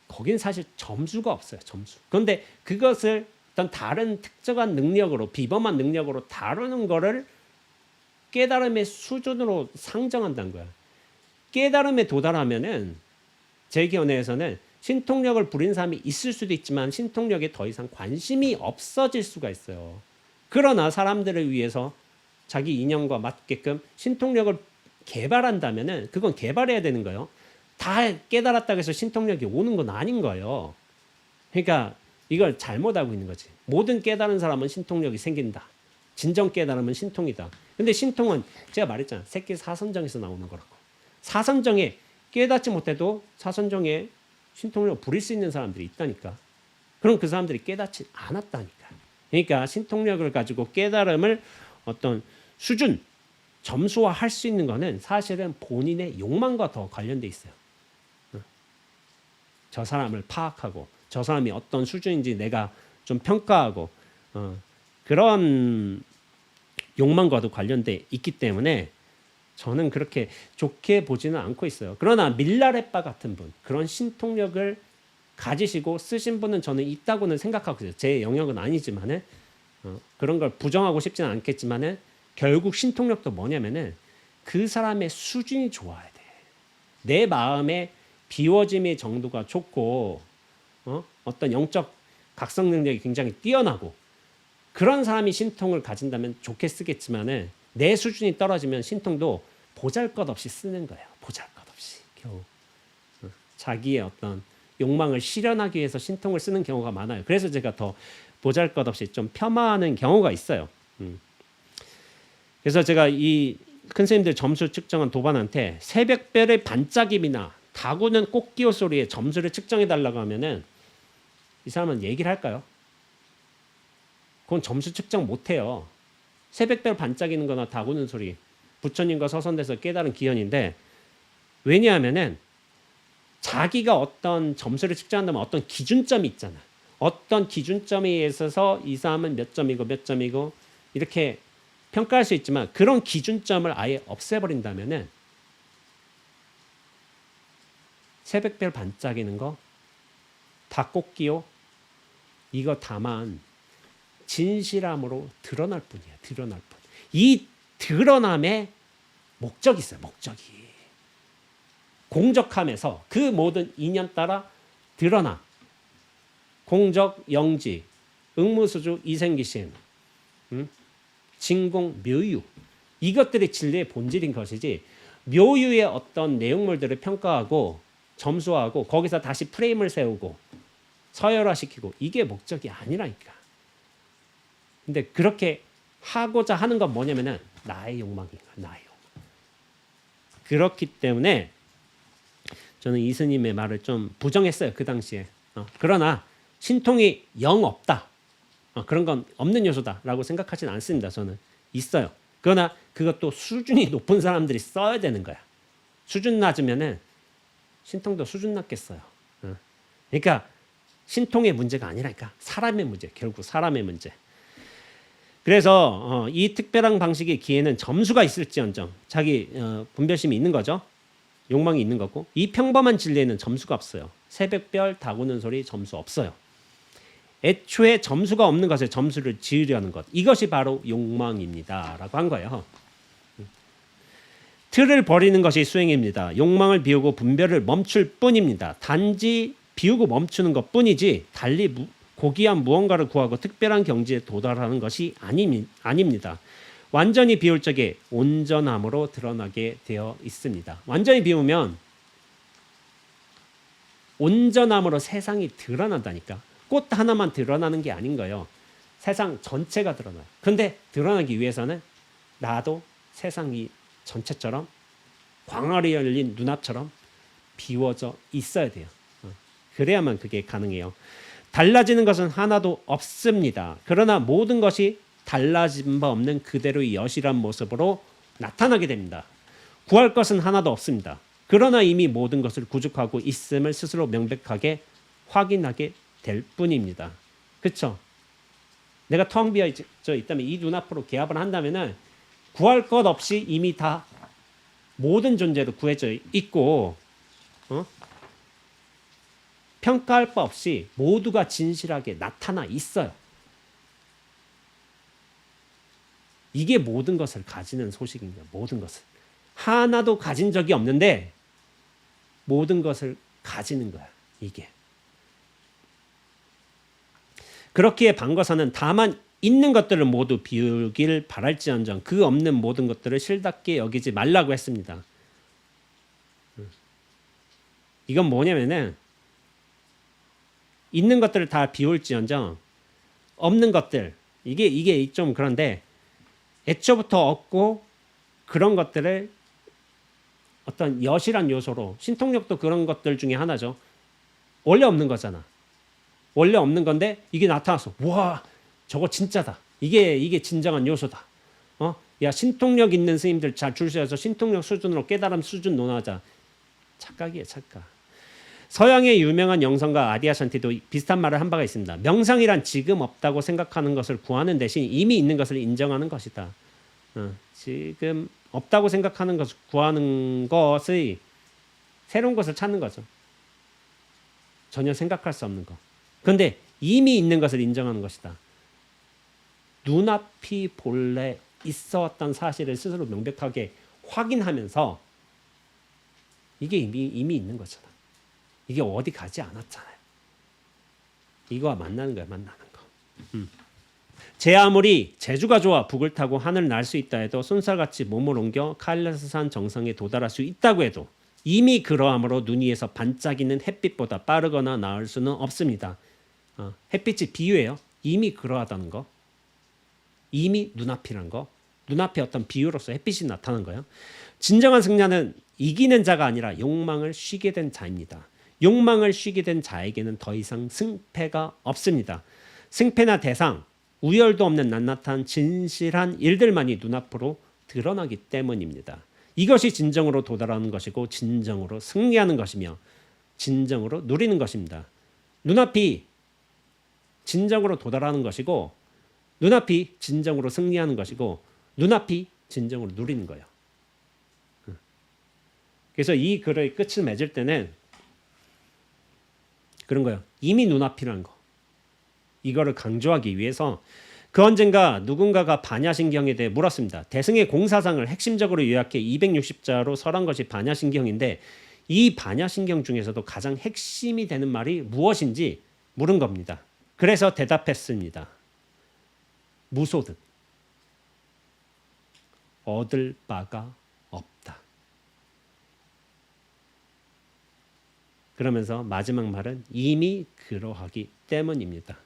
거긴 사실 점수가 없어요. 점수. 그런데 그것을 어떤 다른 특정한 능력으로 비범한 능력으로 다루는 거를 깨달음의 수준으로 상정한다는 거야. 깨달음에 도달하면은 제 견해에서는 신통력을 부린 사람이 있을 수도 있지만 신통력에 더 이상 관심이 없어질 수가 있어요. 그러나 사람들을 위해서 자기 인연과 맞게끔 신통력을 개발한다면은 그건 개발해야 되는 거예요. 다 깨달았다고 해서 신통력이 오는 건 아닌 거예요. 그러니까 이걸 잘못 알고 있는 거지. 모든 깨달은 사람은 신통력이 생긴다. 진정 깨달음은 신통이다. 근데 신통은 제가 말했잖아. 새끼 사선정에서 나오는 거라고. 사선정에 깨닫지 못해도 사선정에 신통력을 부릴 수 있는 사람들이 있다니까. 그럼 그 사람들이 깨닫지 않았다니까. 그러니까 신통력을 가지고 깨달음을 어떤 수준, 점수화할 수 있는 거는 사실은 본인의 욕망과 더 관련돼 있어요. 저 사람을 파악하고 저 사람이 어떤 수준인지 내가 좀 평가하고 그런 욕망과도 관련돼 있기 때문에 저는 그렇게 좋게 보지는 않고 있어요. 그러나 밀라레빠 같은 분, 그런 신통력을 가지시고 쓰신 분은 저는 있다고는 생각하고 있어요. 제 영역은 아니지만은 그런 걸 부정하고 싶지는 않겠지만은 결국 신통력도 뭐냐면은 그 사람의 수준이 좋아야 돼. 내 마음의 비워짐의 정도가 좋고 어떤 영적 각성 능력이 굉장히 뛰어나고 그런 사람이 신통을 가진다면 좋게 쓰겠지만은 내 수준이 떨어지면 신통도 보잘것없이 쓰는 거예요. 보잘것없이 겨우 자기의 어떤 욕망을 실현하기 위해서 신통을 쓰는 경우가 많아요. 그래서 제가 더 보잘것없이 좀 폄하하는 경우가 있어요. 그래서 제가 이 큰 스님들 점수 측정한 도반한테 새벽별의 반짝임이나 다구는 꽃기호 소리에 점수를 측정해 달라고 하면은 이 사람은 얘기를 할까요? 그건 점수 측정 못 해요. 새벽별 반짝이는 거나 다구는 소리 부처님과 서선돼서 깨달은 기현인데 왜냐하면은 자기가 어떤 점수를 측정한다면 어떤 기준점이 있잖아. 어떤 기준점에 있어서 이 사람은 몇 점이고 몇 점이고 이렇게 평가할 수 있지만 그런 기준점을 아예 없애버린다면은 새벽별 반짝이는 거, 닭꽃기호 이거 다만 진실함으로 드러날 뿐이야. 드러날 뿐. 이 드러남의 목적이 있어요. 목적이. 공적함에서 그 모든 인연 따라 드러나. 공적, 영지, 응무수주, 이생기신, 진공, 묘유 이것들이 진리의 본질인 것이지 묘유의 어떤 내용물들을 평가하고 점수하고 거기서 다시 프레임을 세우고 서열화시키고 이게 목적이 아니라니까. 근데 그렇게 하고자 하는 건 뭐냐면은 나의 욕망인 거야. 나의 욕망. 그렇기 때문에 저는 이 스님의 말을 좀 부정했어요. 그 당시에. 그러나 신통이 영 없다. 그런 건 없는 요소다라고 생각하지는 않습니다. 저는 있어요. 그러나 그것도 수준이 높은 사람들이 써야 되는 거야. 수준 낮으면은 신통도 수준 낮겠어요. 그러니까 신통의 문제가 아니라니까 사람의 문제. 결국 사람의 문제. 그래서 이 특별한 방식의 기회는 점수가 있을지언정 자기 분별심이 있는 거죠. 욕망이 있는 거고 이 평범한 진리에는 점수가 없어요. 새벽별 다구는 소리 점수 없어요. 애초에 점수가 없는 것에 점수를 지으려는 것 이것이 바로 욕망입니다 라고 한 거예요. 틀을 버리는 것이 수행입니다. 욕망을 비우고 분별을 멈출 뿐입니다. 단지 비우고 멈추는 것뿐이지 달리 고귀한 무언가를 구하고 특별한 경지에 도달하는 것이 아닙니다. 완전히 비울 적에 온전함으로 드러나게 되어 있습니다. 완전히 비우면 온전함으로 세상이 드러난다니까. 꽃 하나만 드러나는 게 아닌 거예요. 세상 전체가 드러나요. 근데 드러나기 위해서는 나도 세상이 전체처럼 광활히 열린 눈앞처럼 비워져 있어야 돼요. 그래야만 그게 가능해요. 달라지는 것은 하나도 없습니다. 그러나 모든 것이 달라진 바 없는 그대로의 여실한 모습으로 나타나게 됩니다. 구할 것은 하나도 없습니다. 그러나 이미 모든 것을 구축하고 있음을 스스로 명백하게 확인하게 될 뿐입니다. 그렇죠? 내가 텅 비어져 있다면 이 눈앞으로 개합을 한다면 구할 것 없이 이미 다 모든 존재로 구해져 있고 평가할 바 없이 모두가 진실하게 나타나 있어요. 이게 모든 것을 가지는 소식입니다. 모든 것을. 하나도 가진 적이 없는데 모든 것을 가지는 거야. 이게. 그렇기에 방거사는 다만 있는 것들을 모두 비우길 바랄지언정 그 없는 모든 것들을 실답게 여기지 말라고 했습니다. 이건 뭐냐면은 있는 것들을 다 비울지언정 없는 것들 이게 좀 그런데 애초부터 없고 그런 것들을 어떤 여실한 요소로 신통력도 그런 것들 중에 하나죠. 원래 없는 거잖아. 원래 없는 건데 이게 나타났어. 와 저거 진짜다. 이게 진정한 요소다. 야 신통력 있는 스님들 잘 줄 서서 신통력 수준으로 깨달음 수준 논하자. 착각이에요 착각. 서양의 유명한 영성가 아디아샨티도 비슷한 말을 한 바가 있습니다. 명상이란 지금 없다고 생각하는 것을 구하는 대신 이미 있는 것을 인정하는 것이다. 지금 없다고 생각하는 것을 구하는 것의 새로운 것을 찾는 거죠. 전혀 생각할 수 없는 것. 그런데 이미 있는 것을 인정하는 것이다. 눈앞이 본래 있어 왔던 사실을 스스로 명백하게 확인하면서 이게 이미 있는 거잖아. 이게 어디 가지 않았잖아요. 이거와 만나는 거야, 만나는 거. 제 아무리 재주가 좋아 북을 타고 하늘 날 수 있다 해도 손살같이 몸을 옮겨 카일라스산 정상에 도달할 수 있다고 해도 이미 그러함으로 눈 위에서 반짝이는 햇빛보다 빠르거나 나을 수는 없습니다. 햇빛이 비유예요. 이미 그러하다는 거. 이미 눈앞이란 거. 눈앞에 어떤 비유로서 햇빛이 나타난 거예요. 진정한 승자는 이기는 자가 아니라 욕망을 쉬게 된 자입니다. 욕망을 쉬게 된 자에게는 더 이상 승패가 없습니다. 승패나 대상, 우열도 없는 낱낱한 진실한 일들만이 눈앞으로 드러나기 때문입니다. 이것이 진정으로 도달하는 것이고 진정으로 승리하는 것이며 진정으로 누리는 것입니다. 눈앞이 진정으로 도달하는 것이고 눈앞이 진정으로 승리하는 것이고 눈앞이 진정으로 누리는 거예요. 그래서 이 글의 끝을 맺을 때는 그런 거예요. 이미 눈앞이라는 거. 이거를 강조하기 위해서 그 언젠가 누군가가 반야신경에 대해 물었습니다. 대승의 공사상을 핵심적으로 요약해 260자로 설한 것이 반야신경인데 이 반야신경 중에서도 가장 핵심이 되는 말이 무엇인지 물은 겁니다. 그래서 대답했습니다. 무소득. 얻을 바가 없다. 그러면서 마지막 말은 이미 그러하기 때문입니다.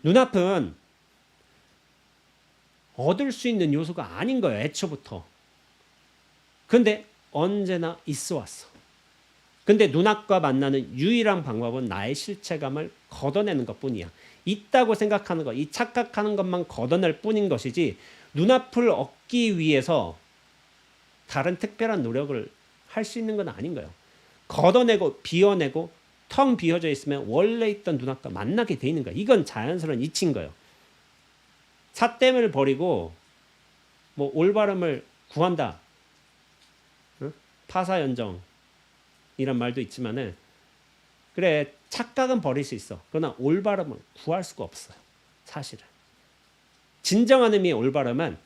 눈앞은 얻을 수 있는 요소가 아닌 거예요. 애초부터. 근데 언제나 있어 왔어. 근데 눈앞과 만나는 유일한 방법은 나의 실체감을 걷어내는 것뿐이야. 있다고 생각하는 것, 이 착각하는 것만 걷어낼 뿐인 것이지 눈앞을 얻기 위해서 다른 특별한 노력을 할 수 있는 건 아닌 거예요. 걷어내고 비워내고 텅 비어져 있으면 원래 있던 눈앞과 만나게 돼 있는 거야. 이건 자연스러운 이치인 거예요. 삿됨을 버리고 뭐 올바름을 구한다. 파사연정 이란 말도 있지만은 그래 착각은 버릴 수 있어. 그러나 올바름은 구할 수가 없어요. 사실은. 진정한 의미의 올바름은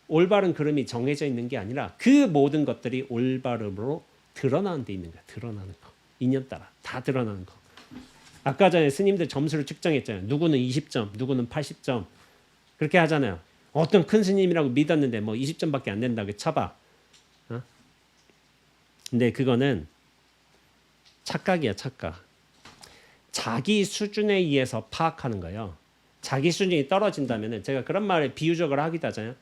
올바른 그름이 정해져 있는 게 아니라 그 모든 것들이 올바름으로 드러나는 데 있는 거야. 드러나는 거. 인연 따라 다 드러나는 거. 아까 전에 스님들 점수를 측정했잖아요. 누구는 20점, 누구는 80점 그렇게 하잖아요. 어떤 큰 스님이라고 믿었는데 뭐 20점밖에 안 된다고 쳐봐. 어? 근데 그거는 착각이야, 착각. 자기 수준에 의해서 파악하는 거예요. 자기 수준이 떨어진다면은 제가 그런 말을 비유적으로 하기도 하잖아요.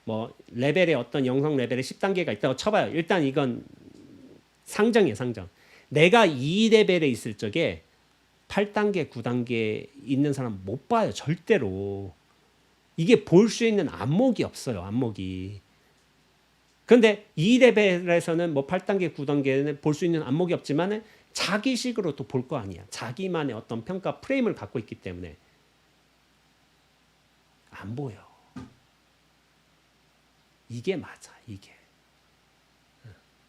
뭐 레벨에 어떤 영성 레벨에 10단계가 있다고 쳐봐요. 일단 이건 상정이에요, 상정. 내가 이 레벨에 있을 적에 8단계, 9단계 있는 사람 못 봐요, 절대로. 이게 볼 수 있는 안목이 없어요, 안목이. 근데 이 레벨에서는 뭐 8단계, 9단계는 볼 수 있는 안목이 없지만 자기식으로 또 볼 거 아니야. 자기만의 어떤 평가 프레임을 갖고 있기 때문에 안 보여. 이게 맞아, 이게.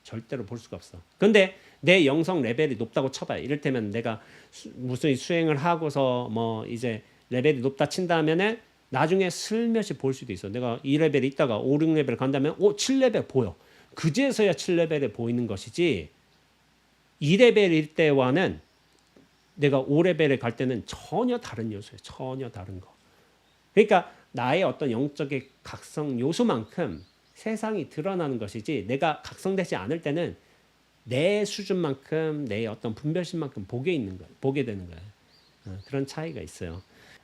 절대로 볼 수가 없어. 근데 내 영성 레벨이 높다고 쳐봐요. 이를테면 내가 무슨 수행을 하고서 뭐 이제 레벨이 높다 친다면은 나중에 슬며시 볼 수도 있어. 내가 이 레벨에 있다가 5, 6레벨 간다면 7레벨 보여. 그제서야 7레벨에 보이는 것이지 2레벨일 때와는 내가 5레벨에 갈 때는 전혀 다른 요소예요. 전혀 다른 거. 그러니까 나의 어떤 영적의 각성 요소만큼 세상이 드러나는 것이지 내가 각성되지 않을 때는 내 수준만큼 내 어떤 분별심만큼 보게 되는 거예요. 그런 차이가 있어요.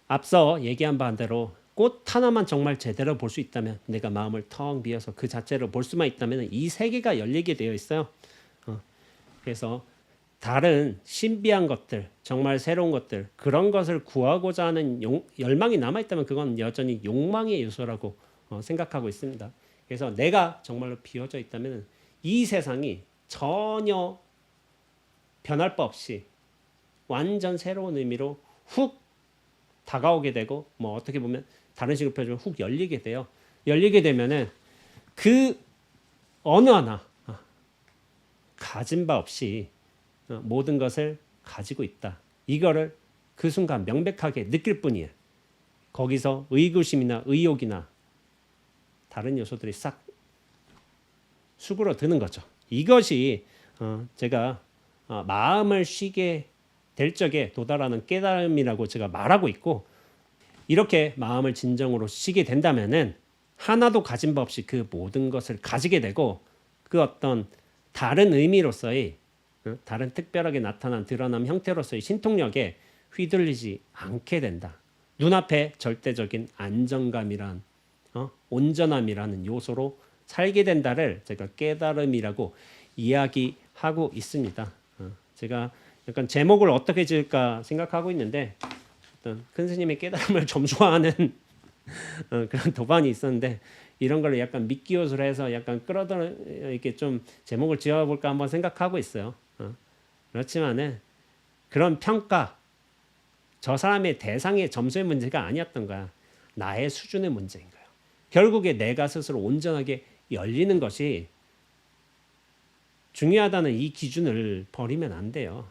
앞서 얘기한 바대로 꽃 하나만 정말 제대로 볼 수 있다면 내가 마음을 텅 비워서 그 자체로 볼 수만 있다면 이 세계가 열리게 되어 있어요. 그래서 다른 신비한 것들, 정말 새로운 것들 그런 것을 구하고자 하는 열망이 남아있다면 그건 여전히 욕망의 요소라고 생각하고 있습니다. 그래서 내가 정말로 비워져 있다면 이 세상이 전혀 변할 바 없이 완전 새로운 의미로 훅 다가오게 되고 뭐 어떻게 보면 다른 식으로 표현하면 훅 열리게 돼요. 열리게 되면은 그 어느 하나 가진 바 없이 모든 것을 가지고 있다. 이거를 그 순간 명백하게 느낄 뿐이에요. 거기서 의구심이나 의욕이나 다른 요소들이 싹 수그러드는 거죠. 이것이 제가 마음을 쉬게 될 적에 도달하는 깨달음이라고 제가 말하고 있고 이렇게 마음을 진정으로 쉬게 된다면은 하나도 가진 바 없이 그 모든 것을 가지게 되고 그 어떤 다른 의미로서의 다른 특별하게 나타난 드러남 형태로서의 신통력에 휘둘리지 않게 된다. 눈앞에 절대적인 안정감이란 온전함이라는 요소로 살게 된다를 제가 깨달음이라고 이야기하고 있습니다. 제가 약간 제목을 어떻게 지을까 생각하고 있는데 어떤 큰 스님의 깨달음을 점수화하는 그런 도반이 있었는데 이런 걸 약간 미끼옷으로 해서 약간 끌어들여 이렇게 좀 제목을 지어볼까 한번 생각하고 있어요. 그렇지만은 그런 평가 저 사람의 대상의 점수의 문제가 아니었던 거야. 나의 수준의 문제인 거예요. 결국에 내가 스스로 온전하게 열리는 것이 중요하다는 이 기준을 버리면 안 돼요.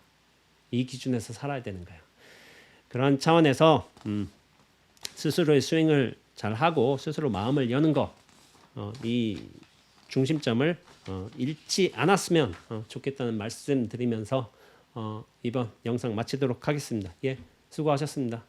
이 기준에서 살아야 되는 거예요. 그런 차원에서 스스로의 수행을 잘 하고 스스로 마음을 여는 것, 이 중심점을 잃지 않았으면 좋겠다는 말씀 드리면서 이번 영상 마치도록 하겠습니다. 예, 수고하셨습니다.